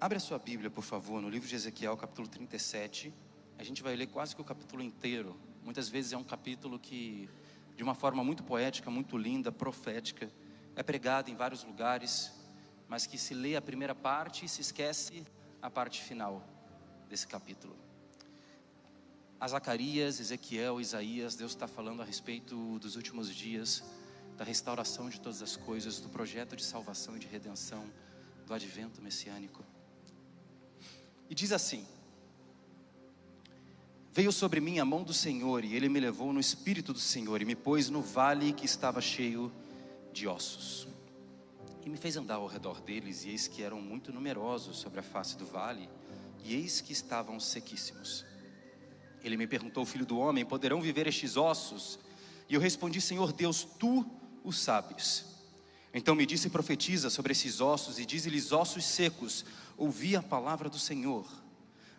Abre a sua Bíblia, por favor, no livro de Ezequiel, capítulo 37. A gente vai ler quase que o capítulo inteiro. Muitas vezes é um capítulo que, de uma forma muito poética, muito linda, profética, é pregado em vários lugares, mas que se lê a primeira parte e se esquece a parte final desse capítulo. A Zacarias, Ezequiel, Isaías, Deus está falando a respeito dos últimos dias, da restauração de todas as coisas, do projeto de salvação e de redenção, do advento messiânico. E diz assim: veio sobre mim a mão do Senhor, e Ele me levou no Espírito do Senhor, e me pôs no vale que estava cheio de ossos. E me fez andar ao redor deles, e eis que eram muito numerosos sobre a face do vale, e eis que estavam sequíssimos. Ele me perguntou: filho do homem, poderão viver estes ossos? E eu respondi: Senhor Deus, Tu o sabes. Então me disse: profetiza sobre esses ossos, e dize-lhes: ossos secos, ouvi a palavra do Senhor.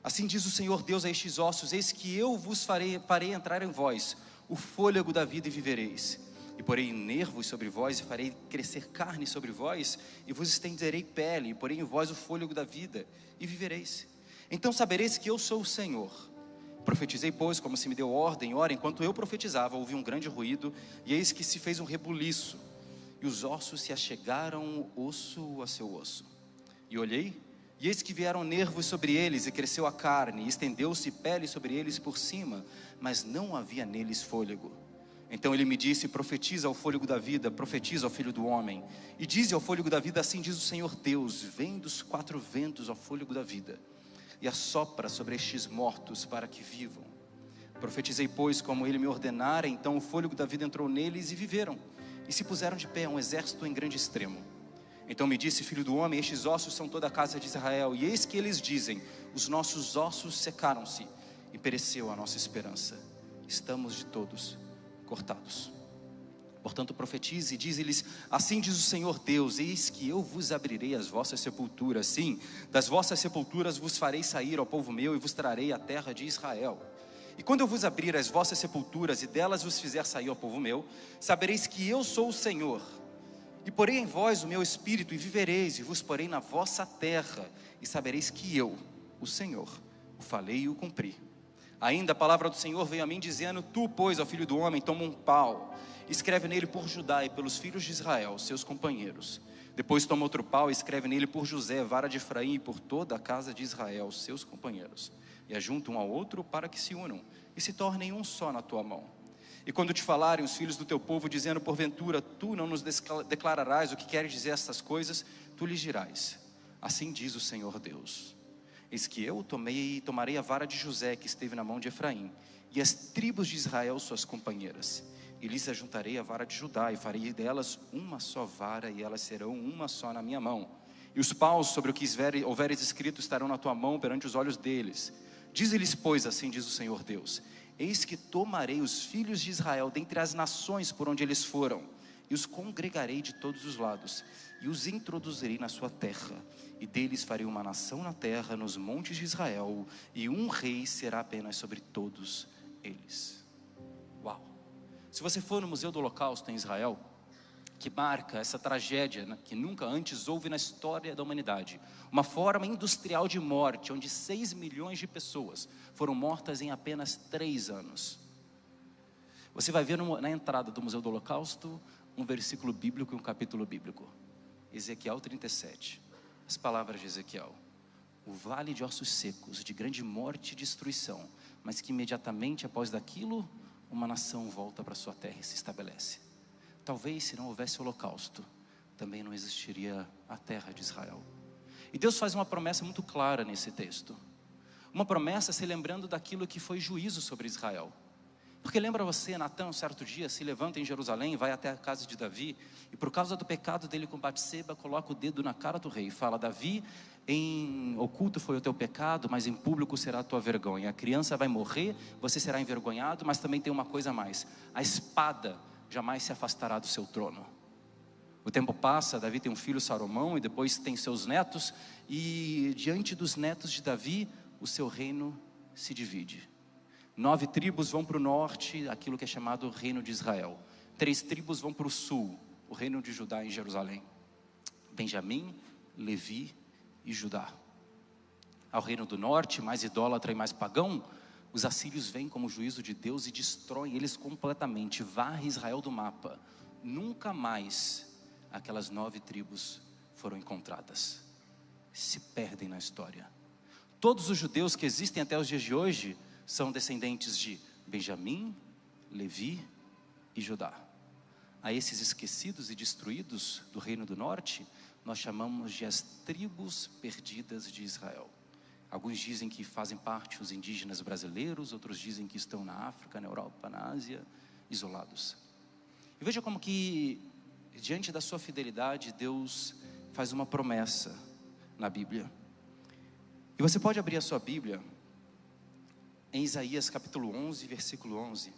Assim diz o Senhor Deus a estes ossos: eis que eu vos farei entrar em vós o fôlego da vida, e vivereis. E porei nervos sobre vós, e farei crescer carne sobre vós, e vos estenderei pele, e porei em vós o fôlego da vida, e vivereis. Então sabereis que eu sou o Senhor. Profetizei, pois, como se me deu ordem. Ora, enquanto eu profetizava, ouvi um grande ruído, e eis que se fez um rebuliço, e os ossos se achegaram osso a seu osso. E olhei, e eis que vieram nervos sobre eles, e cresceu a carne, e estendeu-se pele sobre eles por cima, mas não havia neles fôlego. Então ele me disse: profetiza ao fôlego da vida, profetiza ao filho do homem, e dize ao fôlego da vida: assim diz o Senhor Deus, vem dos 4 ventos ao fôlego da vida, e assopra sobre estes mortos para que vivam. Profetizei, pois, como ele me ordenara. Então o fôlego da vida entrou neles e viveram. e se puseram de pé um exército em grande extremo. Então me disse: filho do homem, estes ossos são toda a casa de Israel. E eis que eles dizem: os nossos ossos secaram-se e pereceu a nossa esperança. Estamos de todos cortados. Portanto profetize e dize-lhes: assim diz o Senhor Deus, eis que eu vos abrirei as vossas sepulturas. Sim, das vossas sepulturas vos farei sair, ó povo meu, e vos trarei a terra de Israel. E quando eu vos abrir as vossas sepulturas e delas vos fizer sair, ó povo meu, sabereis que eu sou o Senhor. E porei em vós o meu espírito, e vivereis, e vos porei na vossa terra, e sabereis que eu, o Senhor, o falei e o cumpri. Ainda a palavra do Senhor veio a mim dizendo: tu, pois, ó filho do homem, toma um pau, escreve nele por Judá e pelos filhos de Israel, seus companheiros. Depois toma outro pau e escreve nele por José, vara de Efraim, e por toda a casa de Israel, seus companheiros. E ajunta um ao outro para que se unam, e se tornem um só na tua mão. E quando te falarem os filhos do teu povo, dizendo: porventura, tu não nos declararás o que queres dizer estas coisas, tu lhes dirás: assim diz o Senhor Deus. Eis que eu tomarei a vara de José, que esteve na mão de Efraim, e as tribos de Israel suas companheiras, e lhes ajuntarei a vara de Judá, e farei delas uma só vara, e elas serão uma só na minha mão. E os paus sobre o que houveres escrito estarão na tua mão perante os olhos deles. Dize-lhes, pois, assim diz o Senhor Deus: eis que tomarei os filhos de Israel dentre as nações por onde eles foram, e os congregarei de todos os lados, e os introduzirei na sua terra, e deles farei uma nação na terra, nos montes de Israel, e um rei será apenas sobre todos eles. Uau! Se você for no Museu do Holocausto em Israel, que marca essa tragédia, né, que nunca antes houve na história da humanidade, uma forma industrial de morte, onde 6 milhões de pessoas foram mortas em apenas 3 anos. Você vai ver na entrada do Museu do Holocausto um versículo bíblico e um capítulo bíblico. Ezequiel 37, as palavras de Ezequiel: o vale de ossos secos, de grande morte e destruição, mas que imediatamente após daquilo, uma nação volta para sua terra e se estabelece. Talvez, se não houvesse o holocausto, também não existiria a terra de Israel. E Deus faz uma promessa muito clara nesse texto. Uma promessa se lembrando daquilo que foi juízo sobre Israel. Porque lembra você, Natã, um certo dia, se levanta em Jerusalém, vai até a casa de Davi, e por causa do pecado dele com Batseba, coloca o dedo na cara do rei e fala: Davi, em oculto foi o teu pecado, mas em público será a tua vergonha. A criança vai morrer, você será envergonhado, mas também tem uma coisa a mais: a espada jamais se afastará do seu trono. O tempo passa, Davi tem um filho, Salomão, e depois tem seus netos, e diante dos netos de Davi, o seu reino se divide. 9 tribos vão para o norte, aquilo que é chamado reino de Israel. 3 tribos vão para o sul, o reino de Judá em Jerusalém. Benjamim, Levi e Judá. Ao reino do norte, mais idólatra e mais pagão, os assírios vêm como juízo de Deus e destroem eles completamente, varre Israel do mapa. Nunca mais aquelas 9 tribos foram encontradas, se perdem na história. Todos os judeus que existem até os dias de hoje são descendentes de Benjamim, Levi e Judá. A esses esquecidos e destruídos do reino do norte, nós chamamos de as tribos perdidas de Israel. Alguns dizem que fazem parte os indígenas brasileiros, outros dizem que estão na África, na Europa, na Ásia, isolados. E veja como que, diante da sua fidelidade, Deus faz uma promessa na Bíblia. E você pode abrir a sua Bíblia em Isaías capítulo 11, versículo 11.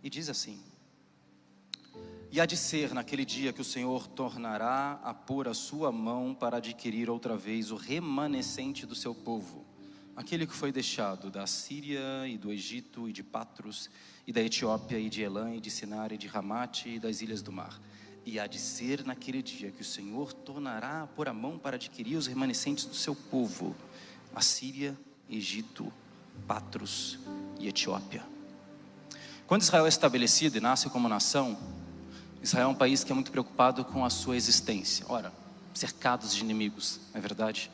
E diz assim: e há de ser naquele dia que o Senhor tornará a pôr a sua mão para adquirir outra vez o remanescente do seu povo, aquele que foi deixado da Síria e do Egito e de Patros e da Etiópia e de Elã e de Sinar e de Ramate e das ilhas do mar. E há de ser naquele dia que o Senhor tornará a pôr a mão para adquirir os remanescentes do seu povo, a Síria, Egito, Patros e Etiópia. Quando Israel é estabelecido e nasce como nação, Israel é um país que é muito preocupado com a sua existência. Ora, cercados de inimigos, não é verdade?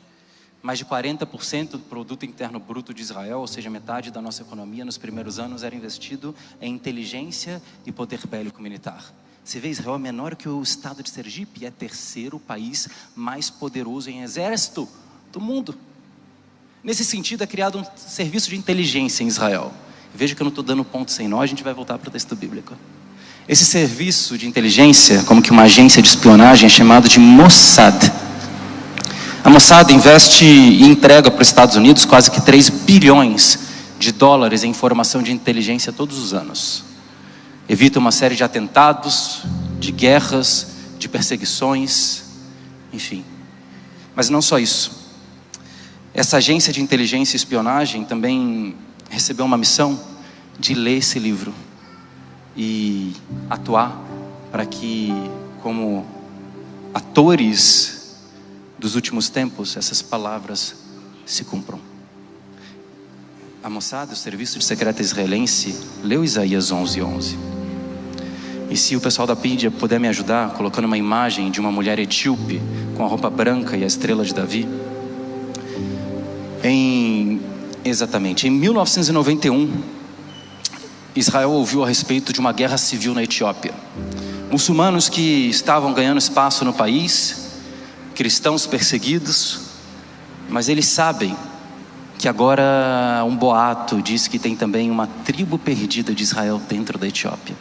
Mais de 40% do produto interno bruto de Israel, ou seja, metade da nossa economia nos primeiros anos era investido em inteligência e poder bélico militar. Você vê, Israel é menor que o estado de Sergipe e é terceiro país mais poderoso em exército do mundo. Nesse sentido, é criado um serviço de inteligência em Israel. Veja que eu não estou dando ponto sem nó, a gente vai voltar para o texto bíblico. Esse serviço de inteligência, como que uma agência de espionagem, é chamado de Mossad. A Mossad investe e entrega para os Estados Unidos quase que 3 bilhões de dólares em informação de inteligência todos os anos. Evita uma série de atentados, de guerras, de perseguições, enfim. Mas não só isso. Essa agência de inteligência e espionagem também recebeu uma missão de ler esse livro e atuar para que, como atores dos últimos tempos, essas palavras se cumpram. A Mossad, o serviço de secreto israelense, leu Isaías 11:11. E se o pessoal da mídia puder me ajudar, colocando uma imagem de uma mulher etíope com a roupa branca e a estrela de Davi. Exatamente, em 1991, Israel ouviu a respeito de uma guerra civil na Etiópia. Muçulmanos que estavam ganhando espaço no país, cristãos perseguidos, mas eles sabem que agora um boato diz que tem também uma tribo perdida de Israel dentro da Etiópia.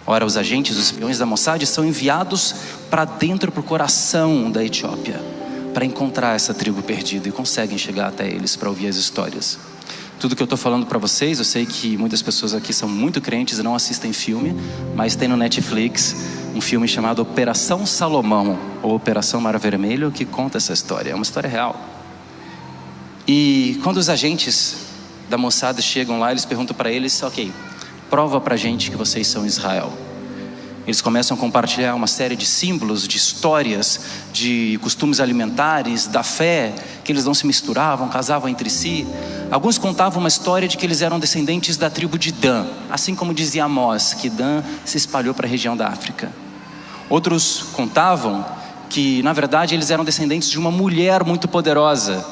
Ora, os agentes, os espiões da Mossad são enviados para dentro, para o coração da Etiópia, para encontrar essa tribo perdida, e conseguem chegar até eles para ouvir as histórias. Tudo que eu estou falando para vocês, eu sei que muitas pessoas aqui são muito crentes e não assistem filme, mas tem no Netflix um filme chamado Operação Salomão, ou Operação Mar Vermelho, que conta essa história. É uma história real. E quando os agentes da Mossad chegam lá, eles perguntam para eles: ok, prova para a gente que vocês são Israel. Eles começam a compartilhar uma série de símbolos, de histórias, de costumes alimentares, da fé, que eles não se misturavam, casavam entre si. Alguns contavam uma história de que eles eram descendentes da tribo de Dan, assim como dizia Amós, que Dan se espalhou para a região da África. Outros contavam que, na verdade, eles eram descendentes de uma mulher muito poderosa,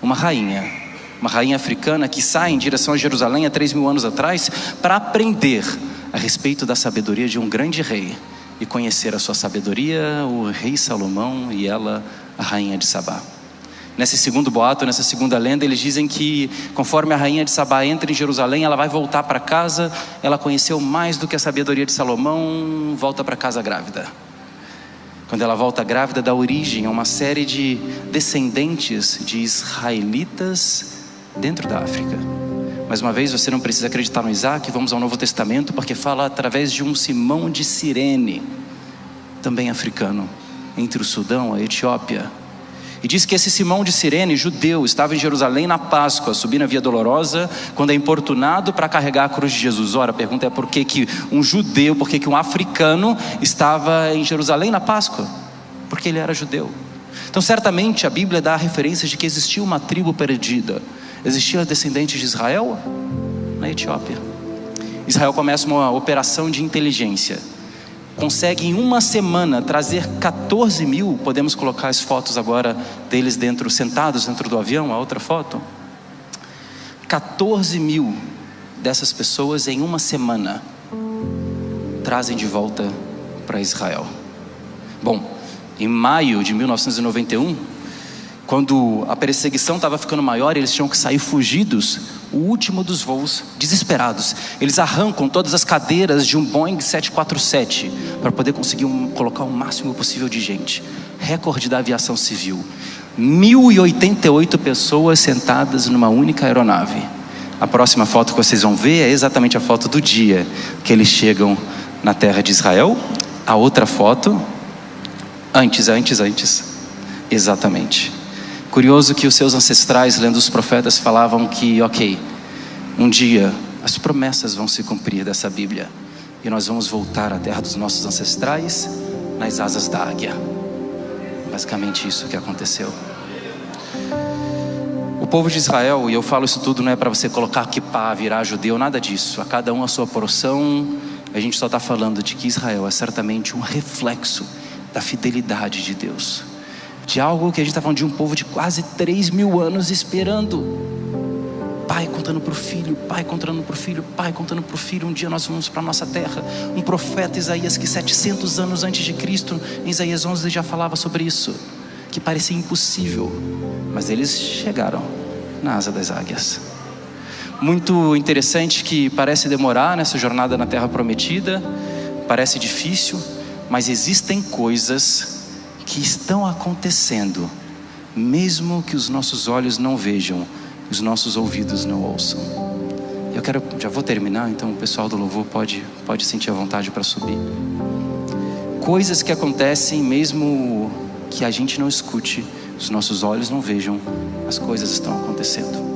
uma rainha africana que sai em direção a Jerusalém há 3.000 anos atrás para aprender a respeito da sabedoria de um grande rei e conhecer a sua sabedoria, o rei Salomão, e ela, a rainha de Sabá. Nesse segundo boato, nessa segunda lenda, eles dizem que conforme a rainha de Sabá entra em Jerusalém, ela vai voltar para casa. Ela conheceu mais do que a sabedoria de Salomão, volta para casa grávida. Quando ela volta grávida, dá origem a uma série de descendentes de israelitas dentro da África. Mais uma vez, você não precisa acreditar no Isaac. Vamos ao Novo Testamento, porque fala através de um Simão de Cirene, também africano, entre o Sudão e a Etiópia. E diz que esse Simão de Cirene, judeu, estava em Jerusalém na Páscoa, subindo a Via Dolorosa, quando é importunado para carregar a cruz de Jesus. Ora, a pergunta é por que um judeu, por que um africano estava em Jerusalém na Páscoa? Porque ele era judeu. Então, certamente, a Bíblia dá a referência de que existia uma tribo perdida. Existiam descendentes de Israel na Etiópia. Israel começa uma operação de inteligência. Consegue em uma semana trazer 14.000, podemos colocar as fotos agora deles sentados dentro do avião, a outra foto. 14.000 dessas pessoas em uma semana trazem de volta para Israel. Bom, em maio de 1991, quando a perseguição estava ficando maior, eles tinham que sair fugidos, o último dos voos, desesperados. Eles arrancam todas as cadeiras de um Boeing 747 para poder conseguir colocar o máximo possível de gente. Recorde da aviação civil. 1.088 pessoas sentadas numa única aeronave. A próxima foto que vocês vão ver é exatamente a foto do dia que eles chegam na terra de Israel. A outra foto, antes. Exatamente. Curioso que os seus ancestrais, lendo os profetas, falavam que, ok, um dia as promessas vão se cumprir dessa Bíblia e nós vamos voltar à terra dos nossos ancestrais nas asas da águia. Basicamente isso que aconteceu. O povo de Israel, e eu falo isso tudo não é para você colocar kippá, virar judeu, nada disso. A cada um a sua porção. A gente só está falando de que Israel é certamente um reflexo da fidelidade de Deus. de algo que a gente está falando de um povo de quase 3.000 anos esperando. Pai contando para o filho, pai contando para o filho, pai contando para o filho. Um dia nós vamos para a nossa terra. Um profeta, Isaías, que 700 anos antes de Cristo, em Isaías 11 já falava sobre isso, que parecia impossível, mas eles chegaram na asa das águias. Muito interessante que parece demorar nessa jornada na terra prometida, parece difícil, mas existem coisas que estão acontecendo, mesmo que os nossos olhos não vejam, os nossos ouvidos não ouçam. Já vou terminar, então o pessoal do louvor pode sentir a vontade para subir. Coisas que acontecem mesmo que a gente não escute, os nossos olhos não vejam, as coisas estão acontecendo.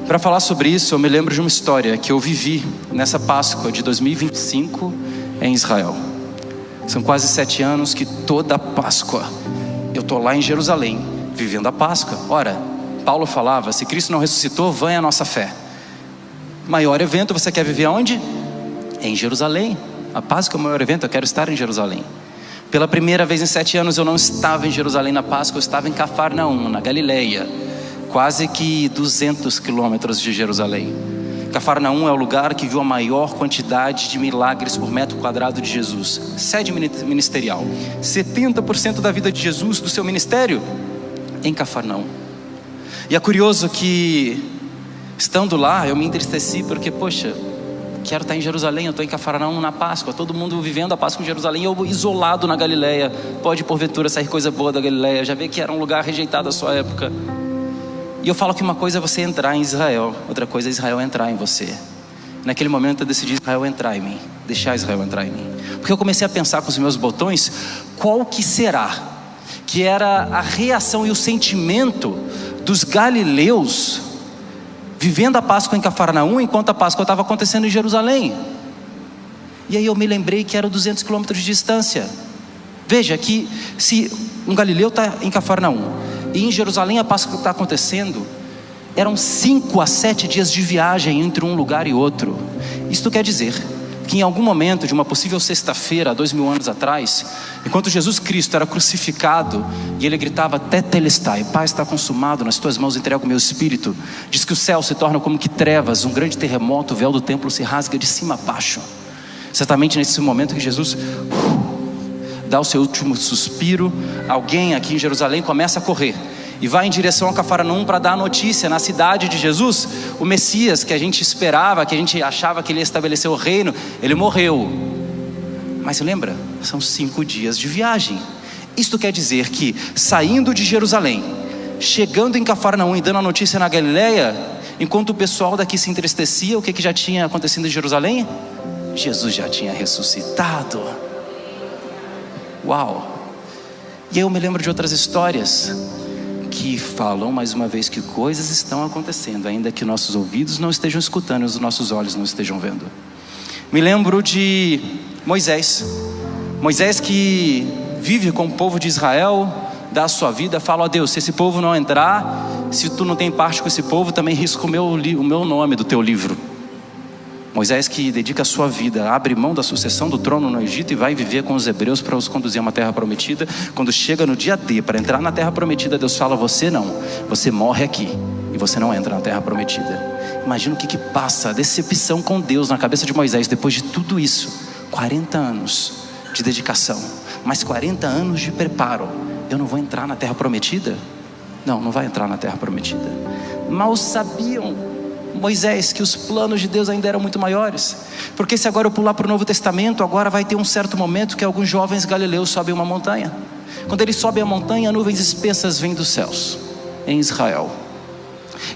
Para falar sobre isso, eu me lembro de uma história que eu vivi nessa Páscoa de 2025 em Israel. São quase 7 anos que toda Páscoa eu estou lá em Jerusalém, vivendo a Páscoa. Ora, Paulo falava, se Cristo não ressuscitou, vã a nossa fé. Maior evento você quer viver aonde? Em Jerusalém. A Páscoa é o maior evento, eu quero estar em Jerusalém. Pela primeira vez em 7 anos eu não estava em Jerusalém na Páscoa, eu estava em Cafarnaum, na Galileia, quase que 200 quilômetros de Jerusalém. Cafarnaum é o lugar que viu a maior quantidade de milagres por metro quadrado de Jesus. Sede ministerial. 70% da vida de Jesus, do seu ministério, em Cafarnaum. E é curioso que, estando lá, eu me entristeci porque, poxa, quero estar em Jerusalém, eu estou em Cafarnaum na Páscoa, todo mundo vivendo a Páscoa em Jerusalém, eu isolado na Galileia. Pode porventura sair coisa boa da Galileia, já vê que era um lugar rejeitado à sua época. E eu falo que uma coisa é você entrar em Israel, outra coisa é Israel entrar em você. Naquele momento eu decidi Israel entrar em mim, deixar Israel entrar em mim, porque eu comecei a pensar com os meus botões, qual que será que era a reação e o sentimento dos galileus vivendo a Páscoa em Cafarnaum, enquanto a Páscoa estava acontecendo em Jerusalém. E aí eu me lembrei que eram 200 quilômetros de distância. Veja que se um galileu está em Cafarnaum e em Jerusalém a Páscoa está acontecendo, eram 5 a 7 dias de viagem entre um lugar e outro. Isto quer dizer que em algum momento de uma possível sexta-feira, há 2.000 anos atrás, enquanto Jesus Cristo era crucificado e ele gritava Tetelestai, Pai, está consumado, nas tuas mãos entrego o meu espírito, diz que o céu se torna como que trevas, um grande terremoto, o véu do templo se rasga de cima a baixo. Certamente nesse momento que Jesus dá o seu último suspiro, alguém aqui em Jerusalém começa a correr e vai em direção a Cafarnaum para dar a notícia na cidade de Jesus. O Messias que a gente esperava, que a gente achava que ele ia estabelecer o reino, ele morreu. Mas lembra, são 5 dias de viagem. Isto quer dizer que saindo de Jerusalém, chegando em Cafarnaum e dando a notícia na Galileia, enquanto o pessoal daqui se entristecia, o que já tinha acontecido em Jerusalém? Jesus já tinha ressuscitado. Uau! E eu me lembro de outras histórias que falam mais uma vez que coisas estão acontecendo, ainda que nossos ouvidos não estejam escutando e os nossos olhos não estejam vendo. Me lembro de Moisés que vive com o povo de Israel, dá a sua vida, fala, ó Deus, se esse povo não entrar, se tu não tem parte com esse povo, também risco o meu nome do teu livro. Moisés que dedica a sua vida, abre mão da sucessão do trono no Egito e vai viver com os hebreus para os conduzir a uma terra prometida. Quando chega no dia D, para entrar na terra prometida, Deus fala, você não, você morre aqui e você não entra na terra prometida. Imagina o que passa, a decepção com Deus na cabeça de Moisés, depois de tudo isso, 40 anos de dedicação, mais 40 anos de preparo. Eu não vou entrar na terra prometida? Não vai entrar na terra prometida. Mal sabiam Moisés que os planos de Deus ainda eram muito maiores, porque se agora eu pular para o Novo Testamento, agora vai ter um certo momento que alguns jovens galileus sobem uma montanha. Quando eles sobem a montanha, nuvens espessas vêm dos céus, em Israel.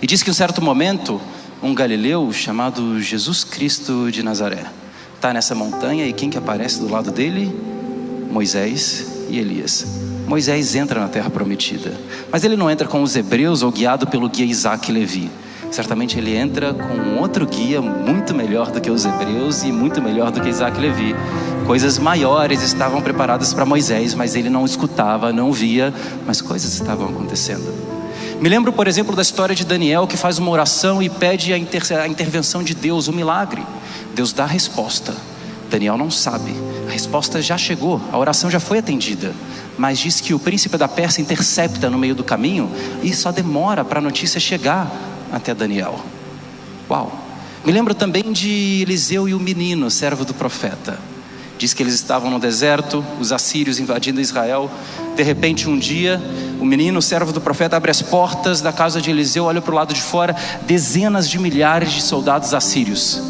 E diz que em um certo momento, um galileu chamado Jesus Cristo de Nazaré está nessa montanha, e quem que aparece do lado dele? Moisés e Elias. Moisés entra na terra prometida, mas ele não entra com os hebreus ou guiado pelo guia Isaac e Levi. Certamente ele entra com um outro guia muito melhor do que os hebreus e muito melhor do que Isaac e Levi. Coisas maiores estavam preparadas para Moisés, mas ele não escutava, não via, mas coisas estavam acontecendo. Me lembro, por exemplo, da história de Daniel, que faz uma oração e pede a intervenção de Deus, o milagre. Deus dá a resposta. Daniel não sabe, A resposta já chegou, a oração já foi atendida. Mas diz que o príncipe da Pérsia intercepta no meio do caminho e só demora para a notícia chegar até Daniel. Uau! Me lembro também de Eliseu e o menino, servo do profeta. Diz que eles estavam no deserto, os assírios invadindo Israel. De repente, um dia, o menino, servo do profeta, abre as portas da casa de Eliseu, olha para o lado de fora, dezenas de milhares de soldados assírios.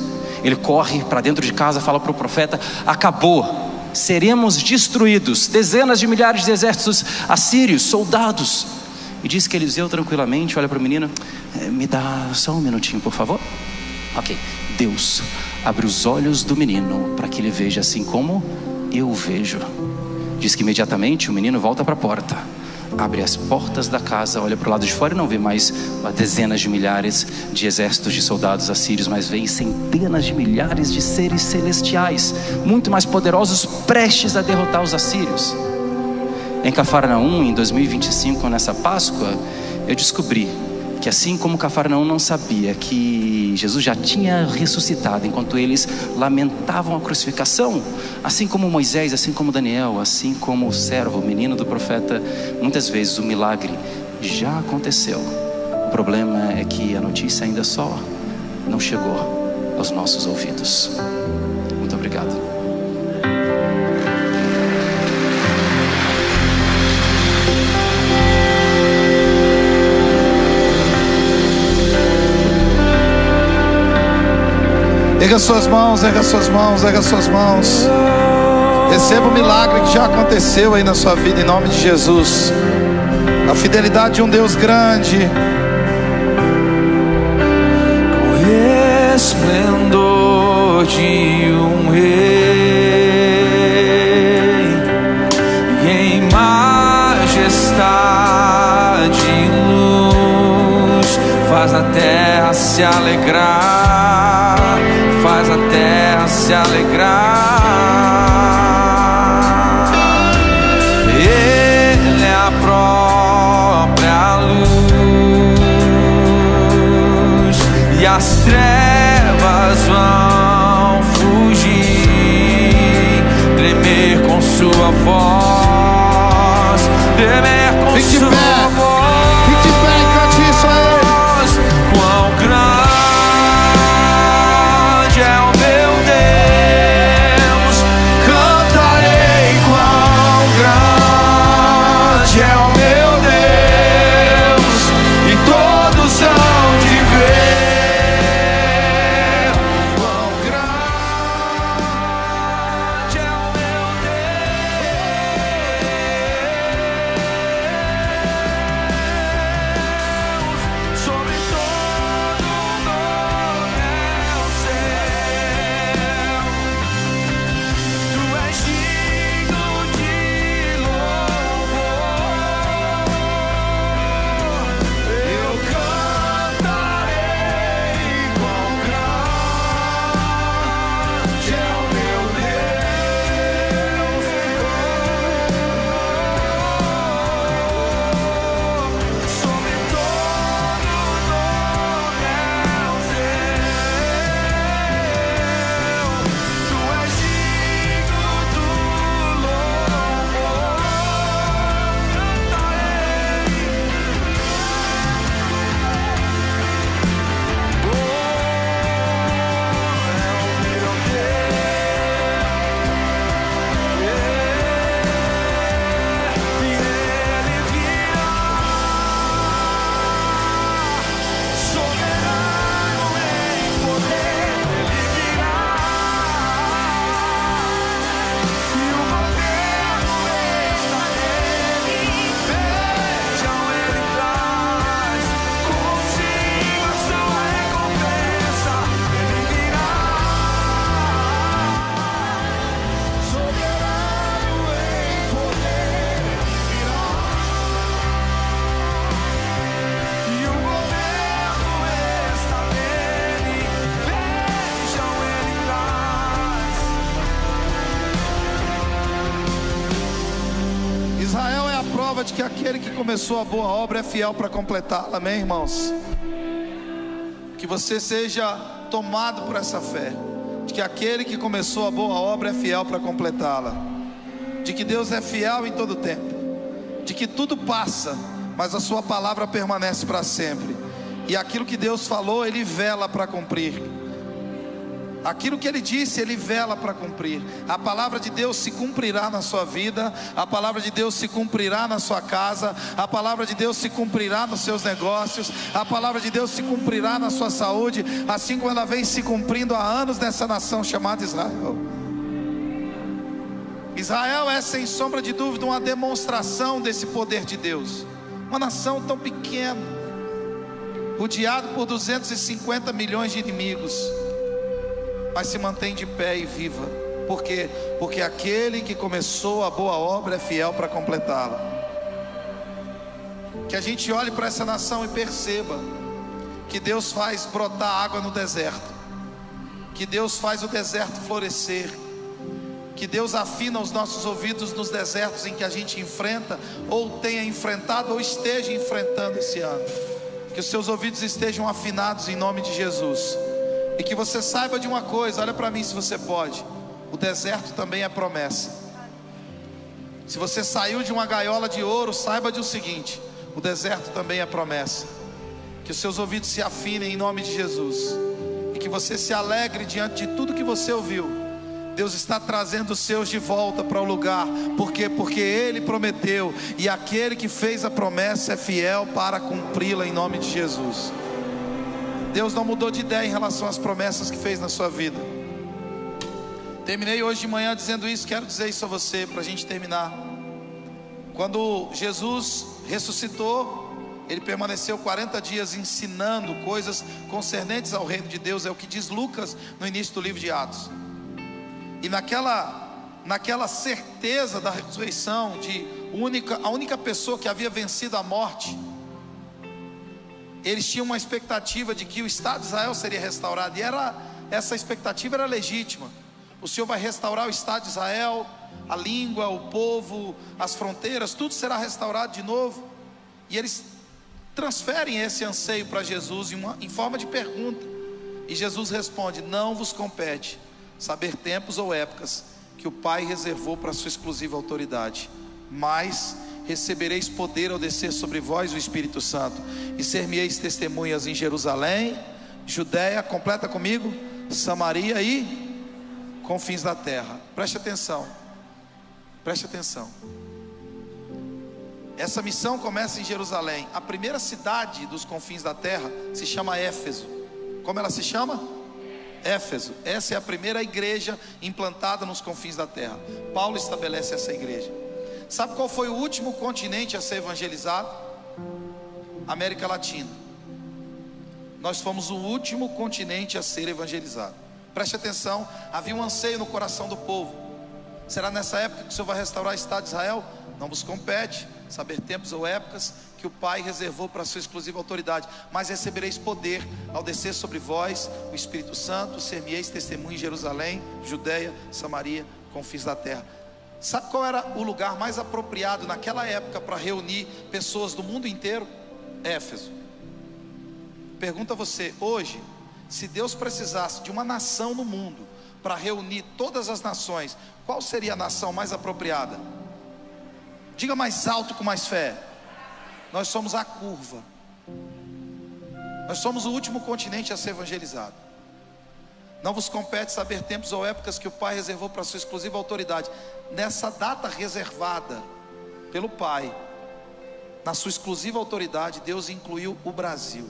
Ele corre para dentro de casa, fala para o profeta: acabou, seremos destruídos. Dezenas de milhares de exércitos assírios, soldados. E diz que Eliseu tranquilamente olha para o menino: me dá só um minutinho, por favor. Ok, Deus abre os olhos do menino para que ele veja assim como eu vejo. Diz que imediatamente o menino volta para a porta, abre as portas da casa, olha para o lado de fora e não vê mais dezenas de milhares de exércitos de soldados assírios, mas vê centenas de milhares de seres celestiais, muito mais poderosos, prestes a derrotar os assírios. Em Cafarnaum, em 2025, nessa Páscoa, eu descobri que assim como Cafarnaum não sabia que Jesus já tinha ressuscitado enquanto eles lamentavam a crucificação, assim como Moisés, assim como Daniel, assim como o servo, o menino do profeta, muitas vezes o milagre já aconteceu. O problema é que a notícia ainda só não chegou aos nossos ouvidos. Muito obrigado. Erga suas mãos, erga suas mãos, erga suas mãos. Receba o milagre que já aconteceu aí na sua vida, em nome de Jesus. A fidelidade de um Deus grande. Com resplendor de um rei, e em majestade e luz, faz a terra se alegrar, faz a terra se alegrar. Ele é a própria luz, e as trevas vão fugir, tremer com sua voz, tremer com sua voz. Fique de pé e cante isso aí. Quão grande é o meu Deus, cantarei. Quão grande é o meu Deus, e todos hão de ver. Quão grande é o meu Deus, sobre todo nome é o céu. Tu és digno de louvor. Eu cantarei. Quão grande é o meu Deus, sobre todo nome é o céu. Tu és digno do louvor. Israel é a prova de que aquele que começou a boa obra é fiel para completá-la, amém, irmãos? Que você seja tomado por essa fé, de que aquele que começou a boa obra é fiel para completá-la, de que Deus é fiel em todo tempo, de que tudo passa, mas a sua palavra permanece para sempre, e aquilo que Deus falou, Ele vela para cumprir. Aquilo que Ele disse, Ele vela para cumprir. A palavra de Deus se cumprirá na sua vida, a palavra de Deus se cumprirá na sua casa, a palavra de Deus se cumprirá nos seus negócios, a palavra de Deus se cumprirá na sua saúde, assim como ela vem se cumprindo há anos nessa nação chamada Israel. Israel é, sem sombra de dúvida, uma demonstração desse poder de Deus. Uma nação tão pequena, rodeado por 250 milhões de inimigos, mas se mantém de pé e viva. Por quê? Porque aquele que começou a boa obra é fiel para completá-la. Que a gente olhe para essa nação e perceba que Deus faz brotar água no deserto, que Deus faz o deserto florescer, que Deus afina os nossos ouvidos nos desertos em que a gente enfrenta, ou tenha enfrentado, ou esteja enfrentando esse ano. Que os seus ouvidos estejam afinados em nome de Jesus. E que você saiba de uma coisa, olha para mim se você pode, o deserto também é promessa. Se você saiu de uma gaiola de ouro, saiba de o seguinte, o deserto também é promessa. Que os seus ouvidos se afinem em nome de Jesus, e que você se alegre diante de tudo que você ouviu. Deus está trazendo os seus de volta para o lugar. Por quê? Porque Ele prometeu, e aquele que fez a promessa é fiel para cumpri-la em nome de Jesus. Deus não mudou de ideia em relação às promessas que fez na sua vida. Terminei hoje de manhã dizendo isso, quero dizer isso a você para a gente terminar. Quando Jesus ressuscitou, Ele permaneceu 40 dias ensinando coisas concernentes ao reino de Deus, é o que diz Lucas no início do livro de Atos. E naquela certeza da ressurreição, a única pessoa que havia vencido a morte, eles tinham uma expectativa de que o Estado de Israel seria restaurado, e essa expectativa era legítima. O Senhor vai restaurar o Estado de Israel, a língua, o povo, as fronteiras, tudo será restaurado de novo. E eles transferem esse anseio para Jesus em forma de pergunta, e Jesus responde: não vos compete saber tempos ou épocas que o Pai reservou para a sua exclusiva autoridade, mas recebereis poder ao descer sobre vós o Espírito Santo, e ser-me-eis testemunhas em Jerusalém, Judeia, completa comigo, Samaria e confins da terra. Preste atenção, preste atenção. Essa missão começa em Jerusalém. A primeira cidade dos confins da terra se chama Éfeso. Como ela se chama? Éfeso. Essa é a primeira igreja implantada nos confins da terra. Paulo estabelece essa igreja. Sabe qual foi o último continente a ser evangelizado? América Latina. Nós fomos o último continente a ser evangelizado. Preste atenção, havia um anseio no coração do povo. Será nessa época que o Senhor vai restaurar o Estado de Israel? Não vos compete saber tempos ou épocas que o Pai reservou para a sua exclusiva autoridade, mas recebereis poder ao descer sobre vós o Espírito Santo, ser-me-eis testemunha em Jerusalém, Judeia, Samaria, confins da terra. Sabe qual era o lugar mais apropriado naquela época para reunir pessoas do mundo inteiro? Éfeso. Pergunta a você, hoje, se Deus precisasse de uma nação no mundo para reunir todas as nações, qual seria a nação mais apropriada? Diga mais alto com mais fé. Nós somos a curva. Nós somos o último continente a ser evangelizado. Não vos compete saber tempos ou épocas que o Pai reservou para a sua exclusiva autoridade. Nessa data reservada pelo Pai, na sua exclusiva autoridade, Deus incluiu o Brasil.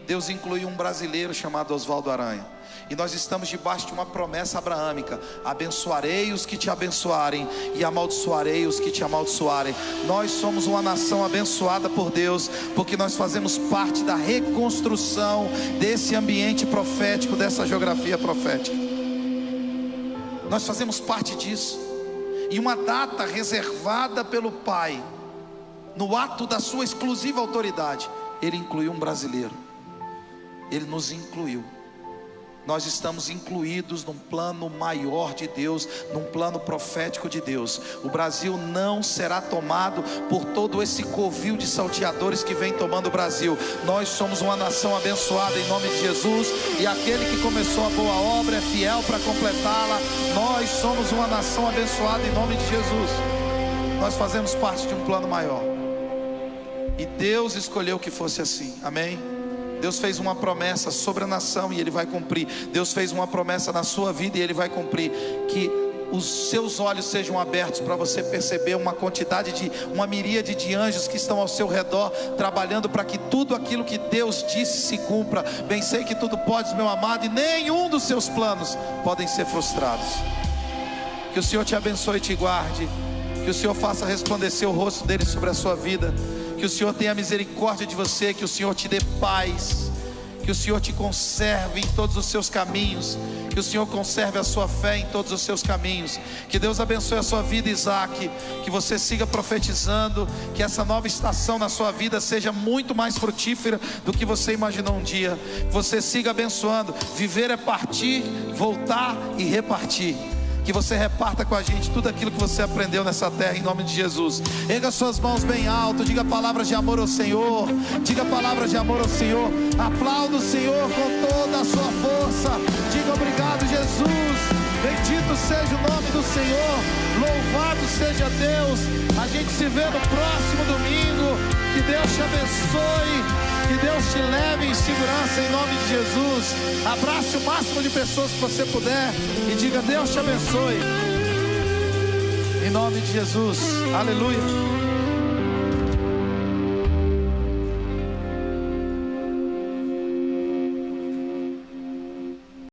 Deus incluiu um brasileiro chamado Oswaldo Aranha. E nós estamos debaixo de uma promessa abraâmica: abençoarei os que te abençoarem e amaldiçoarei os que te amaldiçoarem. Nós somos uma nação abençoada por Deus, porque nós fazemos parte da reconstrução desse ambiente profético, dessa geografia profética. Nós fazemos parte disso. E uma data reservada pelo Pai, no ato da sua exclusiva autoridade, Ele incluiu um brasileiro. Ele nos incluiu. nós estamos incluídos num plano maior de Deus, num plano profético de Deus. O Brasil não será tomado por todo esse covil de salteadores que vem tomando o Brasil. Nós somos uma nação abençoada em nome de Jesus, e aquele que começou a boa obra é fiel para completá-la. Nós somos uma nação abençoada em nome de Jesus. Nós fazemos parte de um plano maior, e Deus escolheu que fosse assim, amém? Deus fez uma promessa sobre a nação e Ele vai cumprir. Deus fez uma promessa na sua vida e Ele vai cumprir. Que os seus olhos sejam abertos para você perceber uma miríade de anjos que estão ao seu redor, trabalhando para que tudo aquilo que Deus disse se cumpra. Bem sei que tudo podes, meu amado, e nenhum dos seus planos podem ser frustrados. Que o Senhor te abençoe e te guarde. Que o Senhor faça resplandecer o rosto dele sobre a sua vida. Que o Senhor tenha misericórdia de você, que o Senhor te dê paz, que o Senhor te conserve em todos os seus caminhos, que o Senhor conserve a sua fé em todos os seus caminhos. Que Deus abençoe a sua vida, Isaac, que você siga profetizando, que essa nova estação na sua vida seja muito mais frutífera do que você imaginou um dia. Que você siga abençoando. Viver é partir, voltar e repartir. Que você reparta com a gente tudo aquilo que você aprendeu nessa terra, em nome de Jesus. Erga suas mãos bem alto, diga palavras de amor ao Senhor. Diga palavras de amor ao Senhor. Aplauda o Senhor com toda a sua força. Diga obrigado, Jesus. Bendito seja o nome do Senhor. Louvado seja Deus. A gente se vê no próximo domingo. Que Deus te abençoe. Que Deus te leve em segurança em nome de Jesus. Abrace o máximo de pessoas que você puder e diga: Deus te abençoe em nome de Jesus. Aleluia.